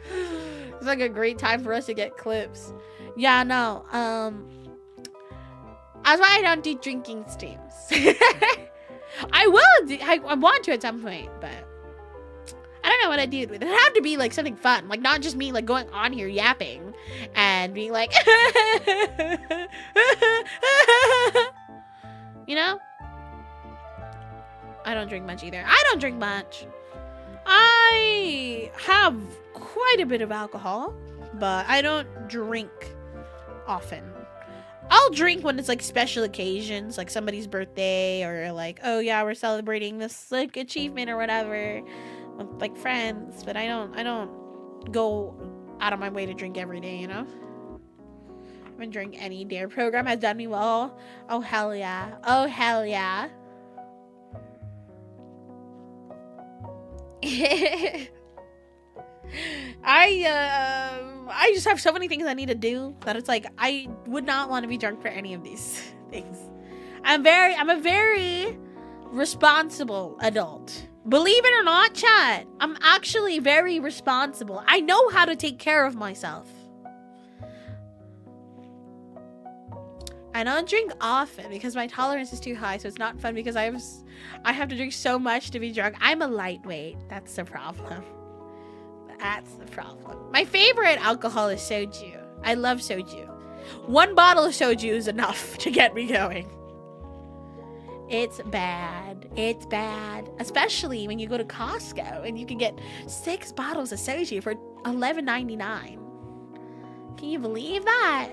A: It's like a great time for us to get clips. Yeah, no. That's why I don't do drinking streams. I will. I want to at some point, but I don't know what I do. It have to be like something fun, like not just me like going on here yapping and being like, you know. I don't drink much either. I don't drink much. I have quite a bit of alcohol, but I don't drink often. I'll drink when it's like special occasions, like somebody's birthday or like, oh yeah, we're celebrating this like achievement or whatever with like friends, but I don't go out of my way to drink every day, you know? I haven't drank any day. Our program has done me well. Oh hell yeah. Oh hell yeah. I I just have so many things I need to do that it's like I would not want to be drunk for any of these things. I'm a very responsible adult. Believe it or not, chat, I'm actually very responsible. I know how to take care of myself. I don't drink often because my tolerance is too high, so it's not fun because I have to drink so much to be drunk. I'm a lightweight. That's the problem. That's the problem. My favorite alcohol is soju. I love soju. 1 bottle of soju is enough to get me going. It's bad. It's bad. Especially when you go to Costco and you can get 6 bottles of soju for $11.99. Can you believe that?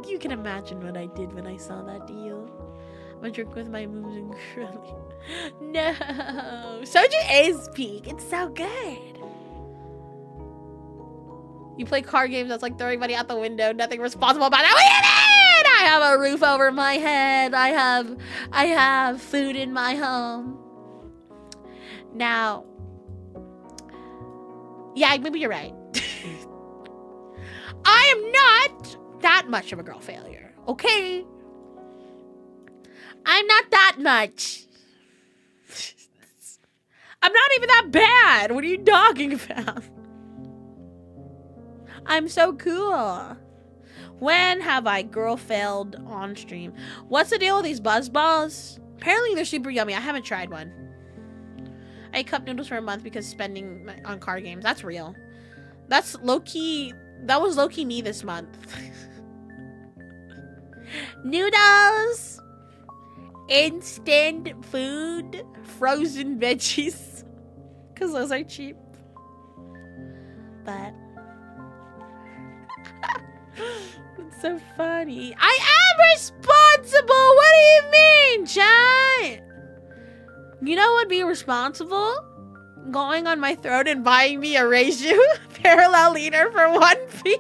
A: You can imagine what I did when I saw that deal. I'm gonna drink with my moves and curly. No. Soju is peak. It's so good. You play card games that's like throwing money out the window. Nothing responsible about that. What do you mean? I have a roof over my head. I have food in my home. Now, yeah, maybe you're right. I am not that much of a girl failure, okay? I'm not that much. I'm not even that bad. What are you talking about? I'm so cool. When have I girl failed on stream? What's the deal with these buzz balls? Apparently they're super yummy. I haven't tried one. I ate cup noodles for a month because spending on card games. That's real. That's low-key. That was low-key me this month. Noodles. Instant food. Frozen veggies. Because those are cheap. But it's so funny. I am responsible. What do you mean, chat? You know what would be responsible? Going on my throat and buying me a Reiju parallel leader for 1 piece.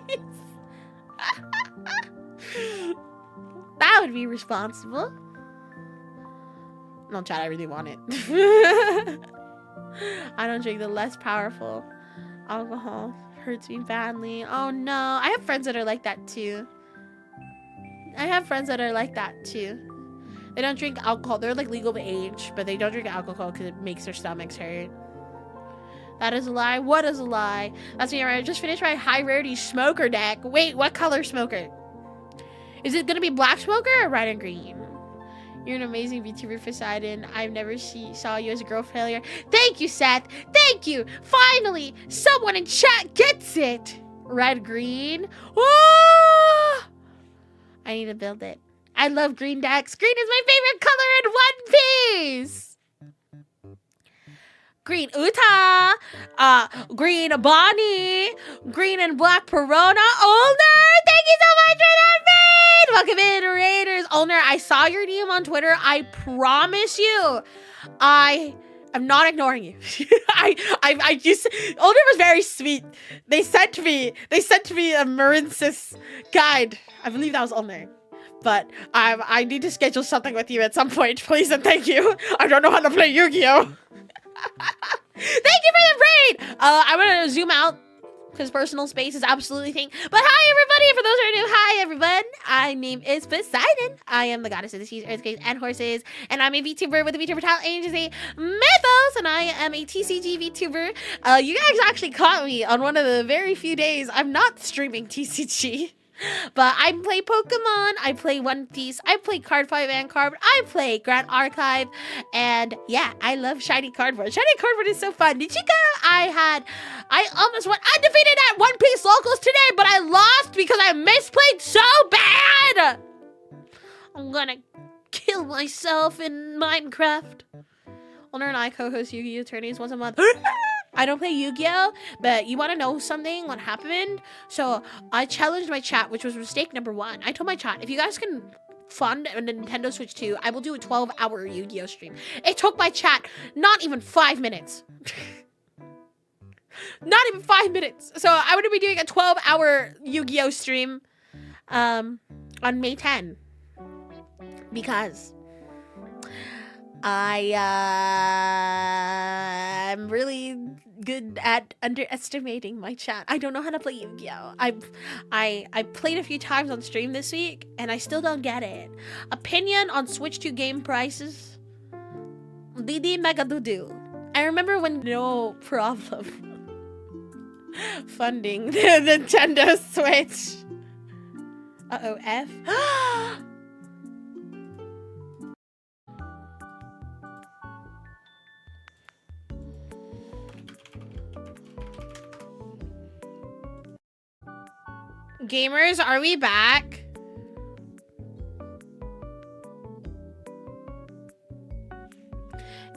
A: That would be responsible. No, chat, I really want it. I don't drink the less powerful alcohol. Hurts me badly. Oh no. I have friends that are like that too. They don't drink alcohol. They're like legal age, but they don't drink alcohol because it makes their stomachs hurt. That is a lie. What is a lie? That's me. I just finished my high rarity smoker deck. Wait, what color smoker? Is it gonna be black smoker or red and green? You're an amazing VTuber, Poseidon. I've never saw you as a girl failure. Thank you, Seth. Thank you. Finally, someone in chat gets it. Red, green. Whoa! I need to build it. I love green decks. Green is my favorite color in One Piece. Green Uta, green Bonnie, green and black Perona. Ulner, thank you so much for that raid. Welcome in, Raiders. Ulner, I saw your DM on Twitter. I promise you, I am not ignoring you. I just, Ulner was very sweet. They sent me a Marinsis guide. I believe that was Ulner. But I need to schedule something with you at some point, please and thank you. I don't know how to play Yu-Gi-Oh! Thank you for the raid! I'm gonna zoom out because personal space is absolutely thing. But hi everybody! For those who are new, hi everyone! My name is Poseidon. I am the goddess of the seas, earthquakes, and horses. And I'm a VTuber with a VTuber talent agency, Mythos, and I am a TCG VTuber. You guys actually caught me on one of the very few days I'm not streaming TCG. But I play Pokemon, I play One Piece, I play Card Fight and Card, I play Grand Archive, and yeah, I love Shiny Cardboard. Shiny Cardboard is so fun. Did you know I almost went undefeated at One Piece Locals today, but I lost because I misplayed so bad! I'm gonna kill myself in Minecraft. Owner and I co-host Yu-Gi-Oh! Tourneys once a month. I don't play Yu-Gi-Oh! But you want to know something? What happened? So I challenged my chat, which was mistake number 1. I told my chat, if you guys can fund a Nintendo Switch 2, I will do a 12-hour Yu-Gi-Oh! Stream. It took my chat not even 5 minutes. Not even 5 minutes. So I'm going to be doing a 12-hour Yu-Gi-Oh! Stream on May 10. Because I'm really good at underestimating my chat. I don't know how to play Yu-Gi-Oh. I played a few times on stream this week, and I still don't get it. Opinion on Switch 2 game prices? Didi Megadudu. I remember when no problem funding the Nintendo Switch. Uh-oh, F. Gamers, are we back?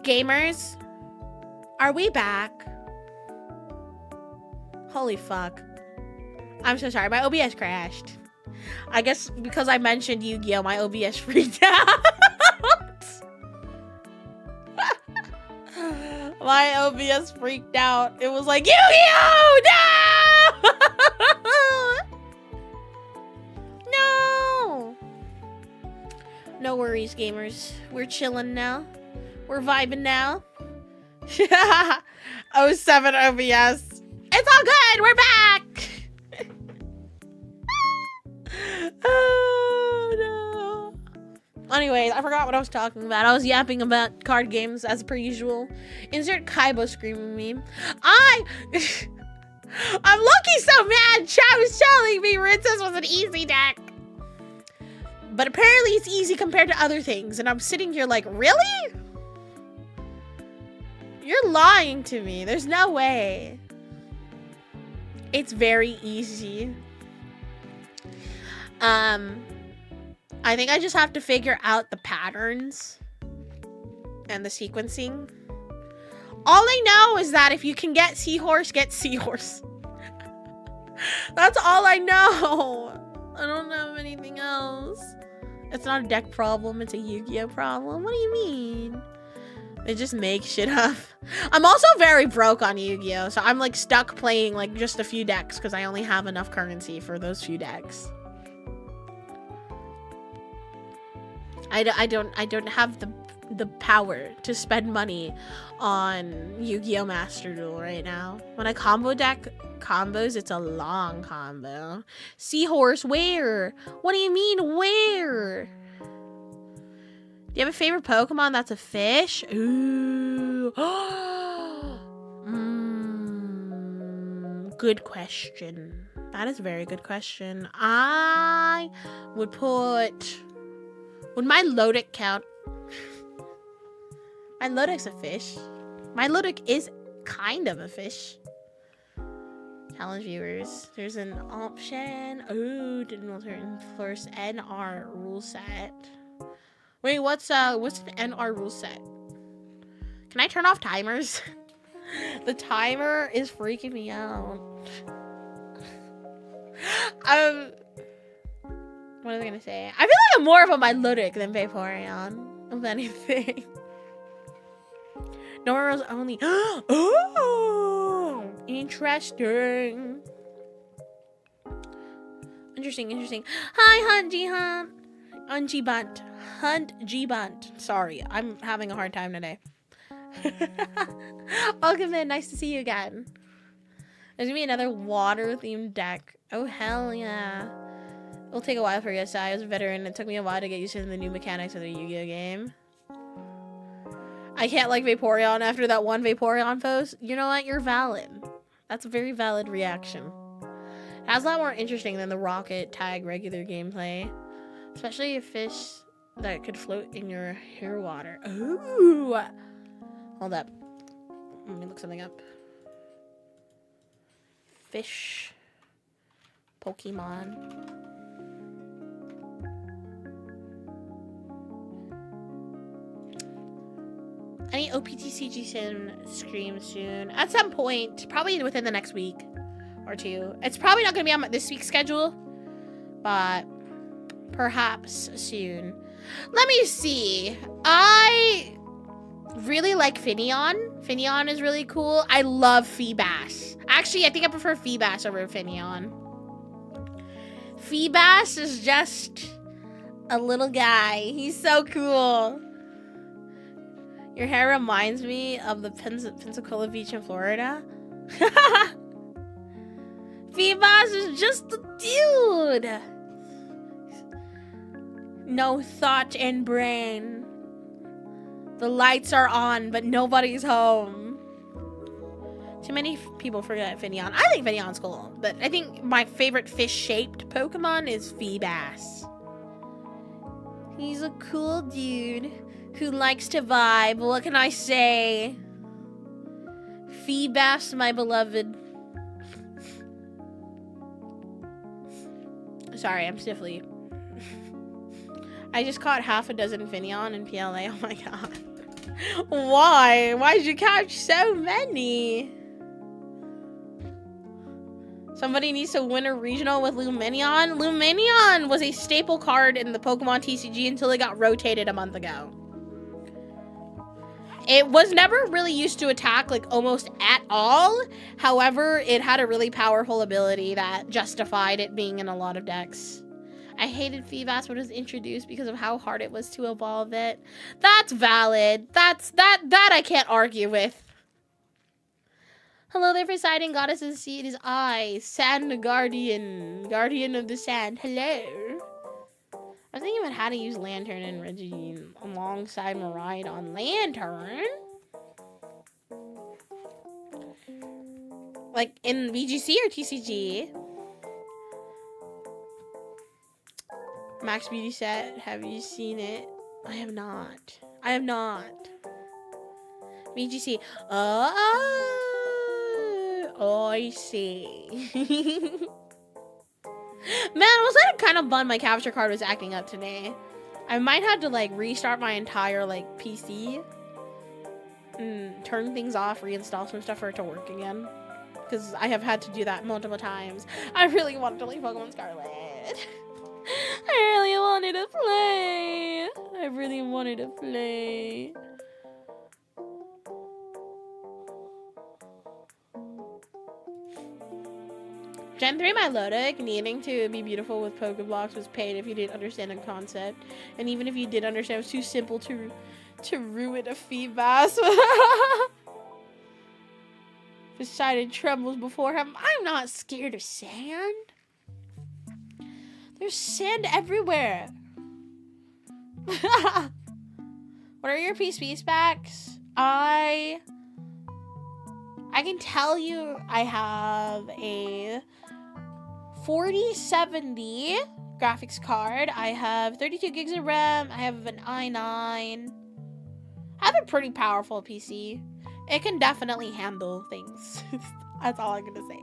A: Gamers, are we back? Holy fuck. I'm so sorry, my OBS crashed. I guess because I mentioned Yu-Gi-Oh, my OBS freaked out. My OBS freaked out. It was like, Yu-Gi-Oh, no! No! No worries, gamers. We're chilling now. We're vibing now. 07 OBS. It's all good. We're back. Oh, no. Anyways, I forgot what I was talking about. I was yapping about card games as per usual. Insert Kaibo screaming meme. I'm lucky so mad. Chat was telling me Rincess was an easy deck. But apparently it's easy compared to other things. And I'm sitting here like, really? You're lying to me. There's no way. It's very easy. I think I just have to figure out the patterns and the sequencing. All I know is that if you can get seahorse, get seahorse. That's all I know. I don't know anything else. It's not a deck problem, it's a Yu-Gi-Oh problem. What do you mean? They just make shit up. I'm also very broke on Yu-Gi-Oh, so I'm like stuck playing like just a few decks because I only have enough currency for those few decks. I don't have the power to spend money on Yu-Gi-Oh Master Duel right now. When I combo deck combos, it's a long combo. Seahorse, where? What do you mean, where? Do you have a favorite Pokemon that's a fish? Ooh. Good question. That is a very good question. I would put... Would my Lodic count? My Lodic's a fish. My Lodic is kind of a fish. Challenge viewers. There's an option. Oh, didn't alter first NR rule set. Wait, what's an NR rule set? Can I turn off timers? The timer is freaking me out. What was I gonna say? I feel like I'm more of a Milotic than Vaporeon, if anything. No arrows only. Oh, interesting. Interesting. Hi, Hunt G Hunt. Hunt G Bunt. Sorry, I'm having a hard time today. Welcome in. Nice to see you again. There's gonna be another water-themed deck. Oh, hell yeah. It'll take a while for you, I was a veteran. It took me a while to get used to the new mechanics of the Yu-Gi-Oh game. I can't like Vaporeon after that one Vaporeon post. You know what? You're valid. That's a very valid reaction. That's a lot more interesting than the rocket tag regular gameplay. Especially a fish that could float in your hair water. Ooh! Hold up. Let me look something up. Fish. Pokemon. Any OPTCG stream soon? At some point. Probably within the next week or two. It's probably not going to be on this week's schedule. But perhaps soon. Let me see. I really like Finneon. Finneon is really cool. I love Feebas. Actually, I think I prefer Feebas over Finneon. Feebas is just a little guy. He's so cool. Your hair reminds me of the Pensacola Beach in Florida. Feebas is just the dude. No thought and brain. The lights are on, but nobody's home. Too many people forget Finneon. I think Finneon's cool, but I think my favorite fish-shaped Pokemon is Feebas. He's a cool dude who likes to vibe. What can I say? Feebas, my beloved. Sorry, I'm stiffly. I just caught half a dozen Finneon in PLA. Oh my god. Why? Why did you catch so many? Somebody needs to win a regional with Luminion. Luminion was a staple card in the Pokemon TCG until it got rotated a month ago. It was never really used to attack, like, almost at all. However, it had a really powerful ability that justified it being in a lot of decks. I hated Feebas when it was introduced because of how hard it was to evolve it. That's valid. That I can't argue with. Hello there, Poseidon, goddess of the sea, it is I, Sand Guardian, Guardian of the Sand. Hello. I was thinking about how to use Lantern and Reggie alongside Maffriron. Lantern? Like in VGC or TCG? Max Beauty set, have you seen it? I have not. I have not. VGC. Oh, I see. Man, was I kind of bummed my capture card was acting up today? I might have to like restart my entire like PC and turn things off, reinstall some stuff for it to work again. Because I have had to do that multiple times. I really wanted to play Pokemon Scarlet. I really wanted to play. I really wanted to play. Gen 3 Milotic needing to be beautiful with Pokeblocks was paid if you didn't understand the concept. And even if you did understand, it was too simple to ruin a Feebas. Poseidon trembles before him. I'm not scared of sand. There's sand everywhere. What are your PC specs? I can tell you I have a 4070 graphics card. I have 32 gigs of RAM. I have an i9. I have a pretty powerful PC. It can definitely handle things. That's all I'm gonna say.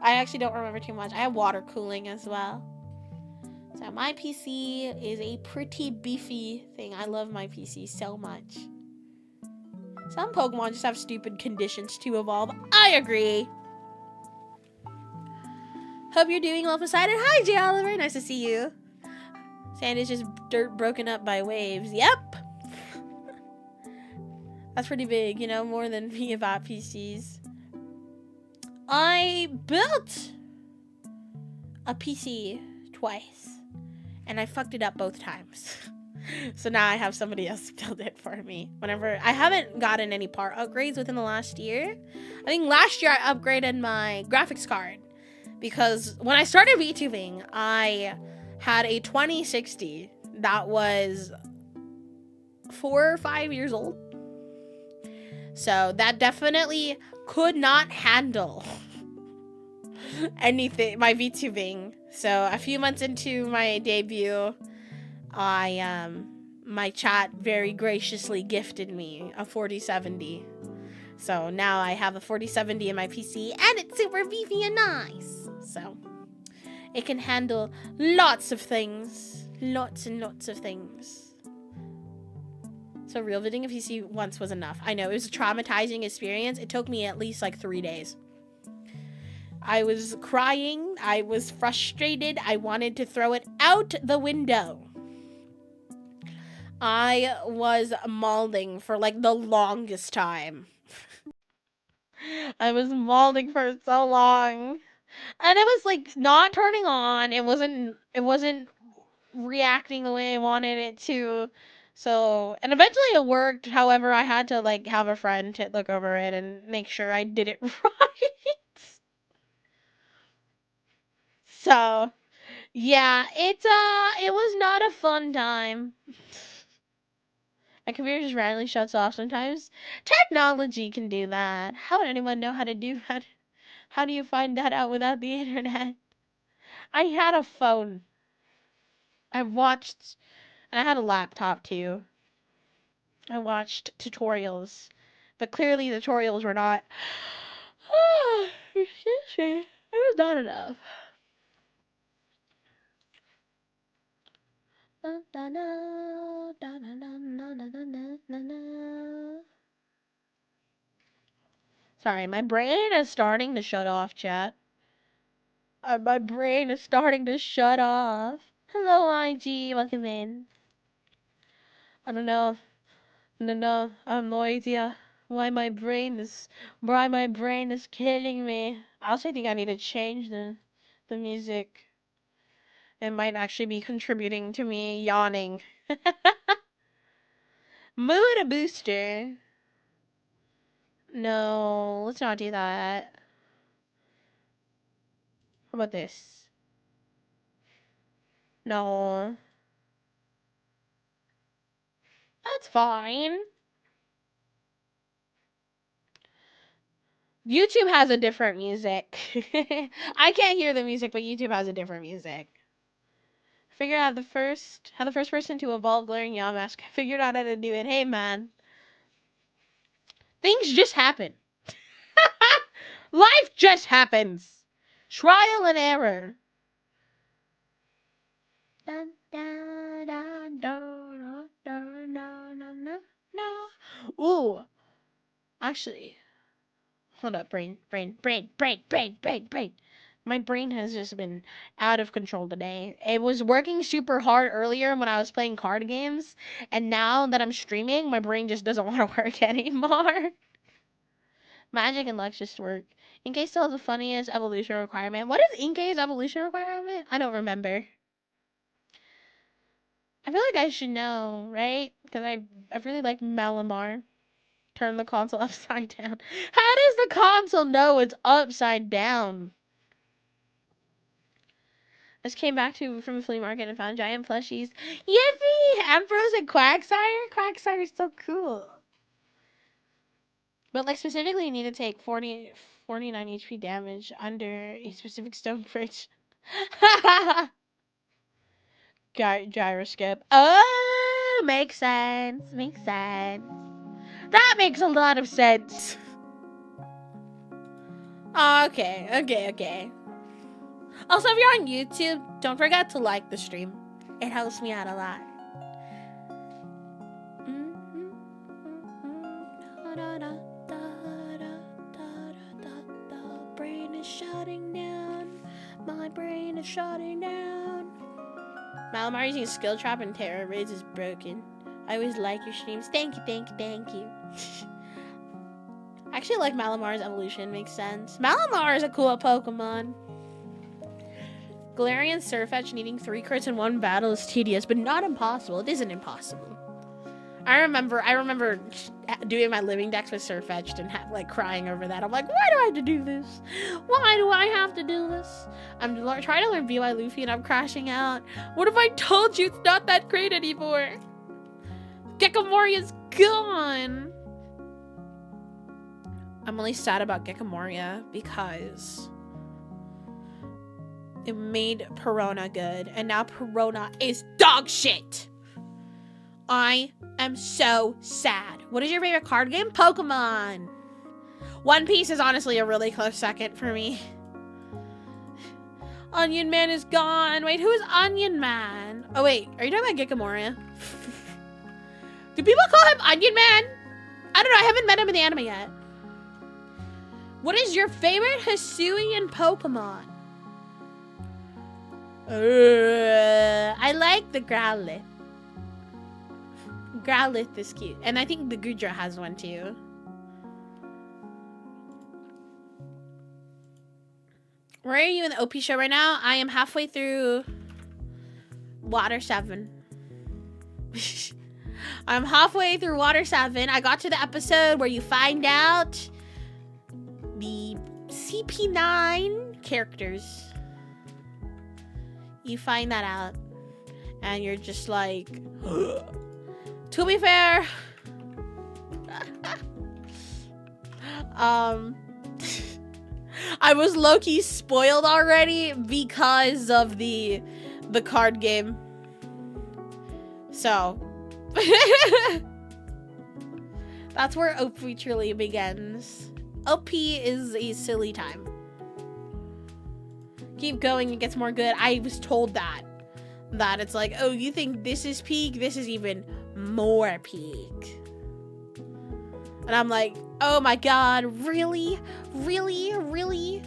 A: I actually don't remember too much. I have water cooling as well. So my PC is a pretty beefy thing. I love my PC so much. Some Pokemon just have stupid conditions to evolve. I agree. Hope you're doing well, Poseidon. Hi, J. Oliver. Nice to see you. Sand is just dirt broken up by waves. Yep. That's pretty big, you know, more than me about PCs. I built a PC twice, and I fucked it up both times. So now I have somebody else build it for me. Whenever I haven't gotten any part upgrades within the last year. I think last year I upgraded my graphics card because when I started VTubing, I had a 2060 that was 4 or 5 years old. So that definitely could not handle anything, my VTubing. So a few months into my debut, my chat very graciously gifted me a 4070. So now I have a 4070 in my PC and it's super beefy and nice. So it can handle lots of things. Lots and lots of things. So real visiting a PC once was enough. I know, it was a traumatizing experience. It took me at least like 3 days. I was crying. I was frustrated. I wanted to throw it out the window. I was mauling for like the longest time. I was mauling for so long. And it was like not turning on. It wasn't reacting the way I wanted it to. So, and eventually it worked. However, I had to like have a friend to look over it and make sure I did it right. So, yeah, it was not a fun time. My computer just randomly shuts off sometimes. Technology can do that. How would anyone know how to do that? How do you find that out without the internet? I had a phone. I watched, and I had a laptop too. I watched tutorials, but clearly the tutorials were not. Excuse me. It was not enough. Sorry, my brain is starting to shut off, chat. My brain is starting to shut off. Hello, IG. Welcome in. I don't know. No, I have no idea why my brain is killing me. I also think I need to change the music. It might actually be contributing to me yawning. Mood booster. No, let's not do that. How about this? No. That's fine. YouTube has a different music. I can't hear the music, but YouTube has a different music. Figure out how the first person to evolve Glaring Yamask figured out how to do it. Hey man, things just happen. Life just happens. Trial and error. Dun, dun, dun, dun, dun, dun, dun, dun, dun. Ooh, actually, hold up, brain. My brain has just been out of control today. It was working super hard earlier when I was playing card games, and now that I'm streaming, my brain just doesn't want to work anymore. Magic and Lux just work. Inkay still has the funniest evolution requirement. What is Inkay's evolution requirement? I don't remember. I feel like I should know, right? Because I really like Malamar. Turn the console upside down. How does the console know it's upside down? I just came back from the flea market and found giant plushies. Yippee! Ampharos and Quagsire? Quagsire is so cool. But like specifically you need to take 49 HP damage under a specific stone bridge. Gyroscope. Oh, makes sense. Makes sense. That makes a lot of sense. Okay. Also, if you're on YouTube, don't forget to like the stream. It helps me out a lot. Brain is shutting down. My brain is shutting down. Malamar using Skill Trap and Terror Raids is broken. I always like your streams. Thank you. I actually like Malamar's evolution. Makes sense. Malamar is a cool Pokemon. Galarian Surfetch needing 3 crits in one battle is tedious, but not impossible. It isn't impossible. I remember doing my living decks with Surfetched and like crying over that. I'm like, why do I have to do this? Why do I have to do this? I'm trying to learn BY Luffy and I'm crashing out. What if I told you it's not that great anymore? Gekamoria's gone. I'm only sad about Gekamoria because it made Perona good, and now Perona is dog shit. I am so sad. What is your favorite card game? Pokemon. One Piece is honestly a really close second for me. Onion Man is gone. Wait, who is Onion Man? Oh wait, are you talking about Gekamoria? Do people call him Onion Man? I don't know, I haven't met him in the anime yet. What is your favorite Hisuian Pokemon? I like the Growlithe. Growlithe is cute. And I think the Gudra has one too. Where are you in the OP show right now? I am halfway through Water 7. I'm halfway through Water 7. I got to the episode where you find out the CP9 characters. You find that out. And you're just like, to be fair, I was low-key spoiled already because of the card game. So, that's where OP truly begins. OP is a silly time. Keep going, it gets more good. I was told that it's like, oh, you think this is peak? This is even more peak. And I'm like, oh my god, really? Really? Really?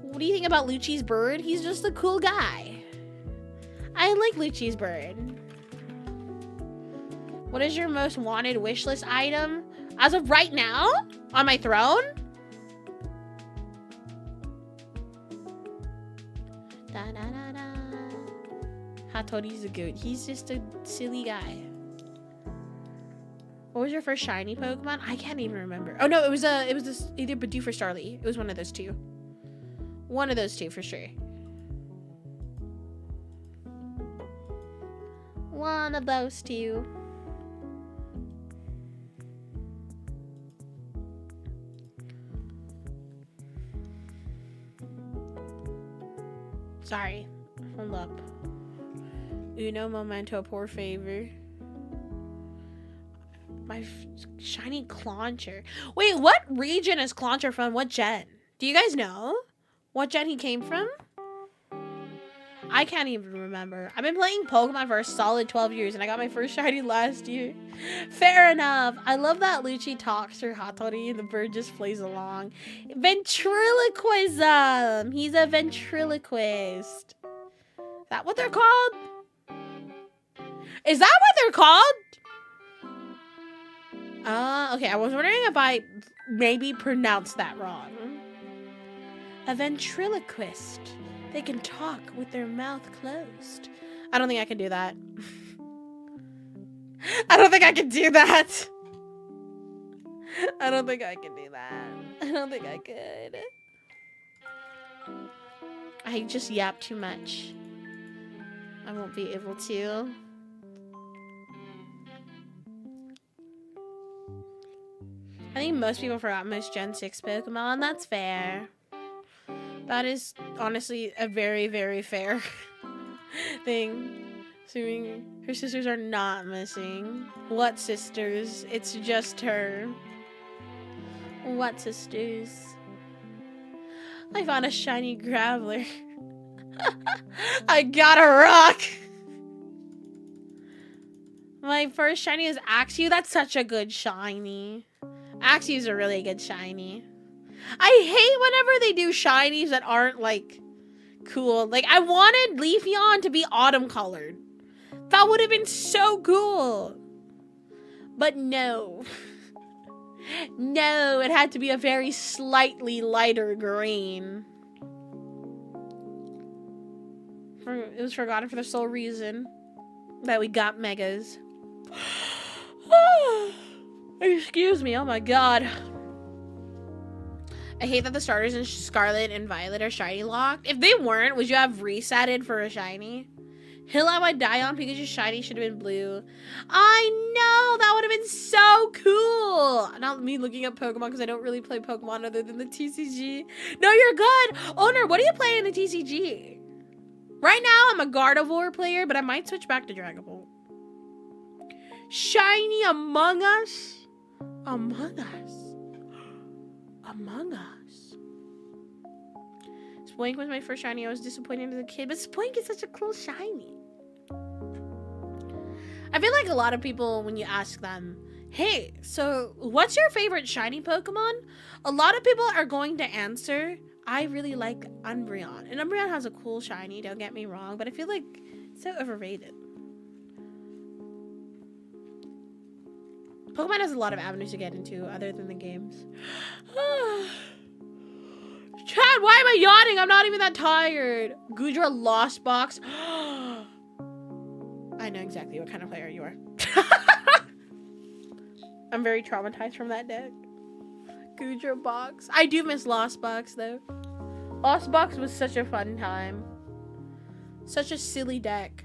A: What do you think about Lucci's bird? He's just a cool guy. I like Lucci's bird. What is your most wanted wishlist item? As of right now? On my throne? Hattori's a goat. He's just a silly guy. What was your first shiny Pokemon? I can't even remember. Oh no, it was either Bidoof or Starly. It was one of those two. One of those two for sure. One of those two. Sorry. Hold up. Uno momento por favor. My shiny Clauncher. Wait, what region is Clauncher from? What gen? Do you guys know what gen he came from? I can't even remember. I've been playing Pokemon for a solid 12 years and I got my first shiny last year. Fair enough. I love that Lucci talks through Hattori and the bird just plays along. Ventriloquism. He's a ventriloquist. Is that what they're called? Is that what they're called? Okay, I was wondering if I maybe pronounced that wrong. A ventriloquist. They can talk with their mouth closed. I don't think I can do that. I don't think I can do that. I don't think I can do that. I don't think I could. I just yap too much. I won't be able to. I think most people forgot most Gen 6 Pokemon. That's fair. That is honestly a very, very fair thing. Assuming her sisters are not missing. What sisters? It's just her. What sisters? I found a shiny Graveler. I got a rock! My first shiny is Axew. That's such a good shiny. Axew is a really good shiny. I hate whenever they do shinies that aren't, like, cool. Like, I wanted Leafeon to be autumn colored. That would have been so cool. But no. No, it had to be a very slightly lighter green. It was forgotten for the sole reason that we got megas. Excuse me, oh my god. I hate that the starters in Scarlet and Violet are shiny locked. If they weren't, would you have resetted for a shiny? Hillama Dion Pikachu's shiny should have been blue. I know! That would have been so cool! Not me looking up Pokemon because I don't really play Pokemon other than the TCG. No, you're good! Owner, what are you playing in the TCG? Right now, I'm a Gardevoir player, but I might switch back to Dragon Ball. Shiny Among Us? Among Us. Among Us. Spoink was my first shiny. I was disappointed as a kid, but Spoink is such a cool shiny. I feel like a lot of people, when you ask them, hey, so what's your favorite shiny Pokemon? A lot of people are going to answer, I really like Umbreon. And Umbreon has a cool shiny, don't get me wrong, but I feel like it's so overrated. Pokemon has a lot of avenues to get into other than the games. Chad, why am I yawning? I'm not even that tired. Gudra Lost Box. I know exactly what kind of player you are. I'm very traumatized from that deck. Goodra box. I do miss Lost Box though. Lost Box was such a fun time. Such a silly deck.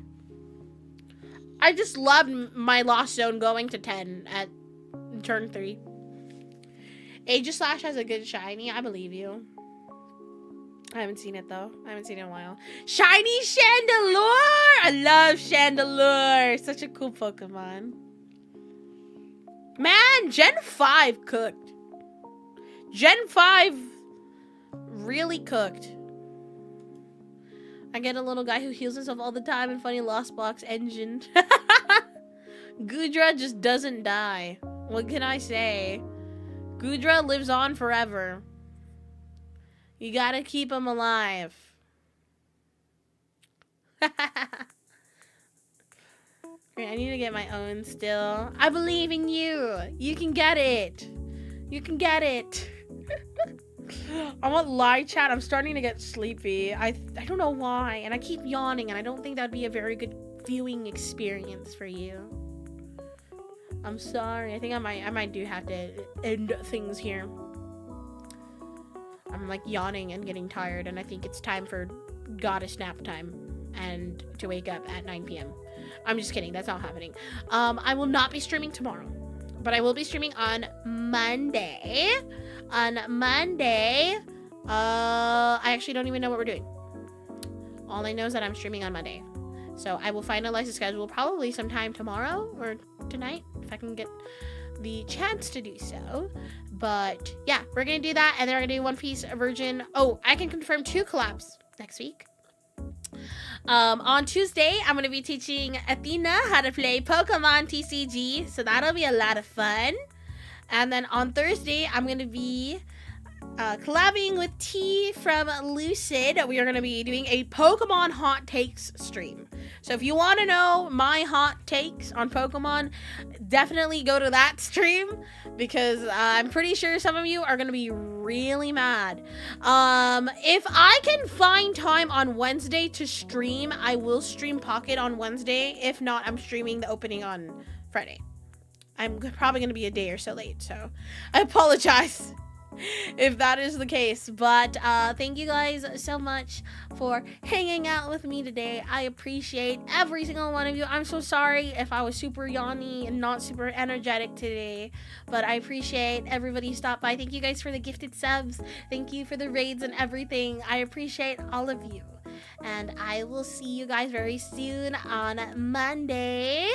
A: I just loved my Lost Zone going to 10 at turn 3. Aegislash has a good shiny. I believe you. I haven't seen it though. I haven't seen it in a while. Shiny Chandelure! I love Chandelure. Such a cool Pokemon. Man, Gen 5 cooked. Gen 5 really cooked. I get a little guy who heals himself all the time and funny Lost Box engine. Goodra just doesn't die. What can I say? Goodra lives on forever. You gotta keep him alive. Okay, I need to get my own still. I believe in you. You can get it. You can get it. I want live chat. I'm starting to get sleepy. I don't know why. And I keep yawning, and I don't think that'd be a very good viewing experience for you. I'm sorry. I think I might do have to end things here. I'm like yawning and getting tired, and I think it's time for goddess nap time and to wake up at 9 p.m. I'm just kidding. That's not happening. I will not be streaming tomorrow, but I will be streaming on Monday. On Monday, I actually don't even know what we're doing. All I know is that I'm streaming on Monday. So I will finalize the schedule probably sometime tomorrow or tonight if I can get the chance to do so. But yeah, we're going to do that. And then we're going to do One Piece Virgin. Oh, I can confirm 2 collabs next week. On Tuesday, I'm going to be teaching Athena how to play Pokemon TCG. So that'll be a lot of fun. And then on Thursday, I'm going to be collabing with T from Lucid. We are going to be doing a Pokemon hot takes stream. So if you want to know my hot takes on Pokemon, definitely go to that stream because I'm pretty sure some of you are going to be really mad. If I can find time on Wednesday to stream, I will stream Pocket on Wednesday. If not, I'm streaming the opening on Friday. I'm probably going to be a day or so late, so I apologize if that is the case. But thank you guys so much for hanging out with me today. I appreciate every single one of you. I'm so sorry if I was super yawny and not super energetic today, but I appreciate everybody who stopped by. Thank you guys for the gifted subs. Thank you for the raids and everything. I appreciate all of you. And I will see you guys very soon on Monday.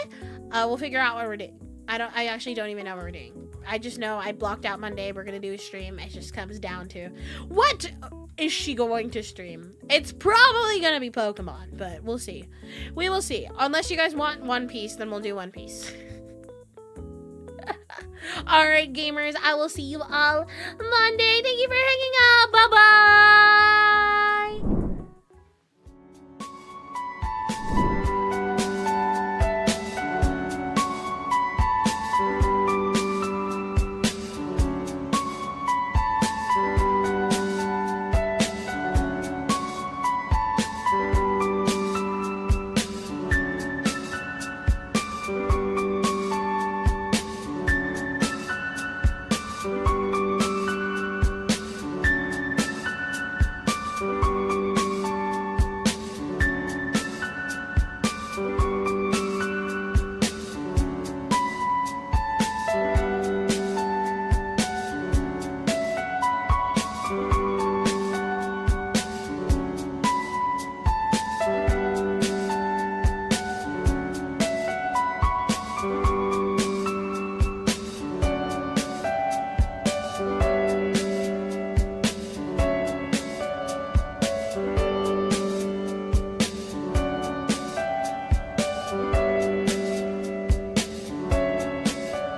A: We'll figure out what we're doing. I actually don't even know what we're doing. I just know I blocked out Monday. We're going to do a stream. It just comes down to what is she going to stream? It's probably going to be Pokemon, but we'll see. We will see. Unless you guys want One Piece, then we'll do One Piece. All right, gamers. I will see you all Monday. Thank you for hanging out. Bye-bye.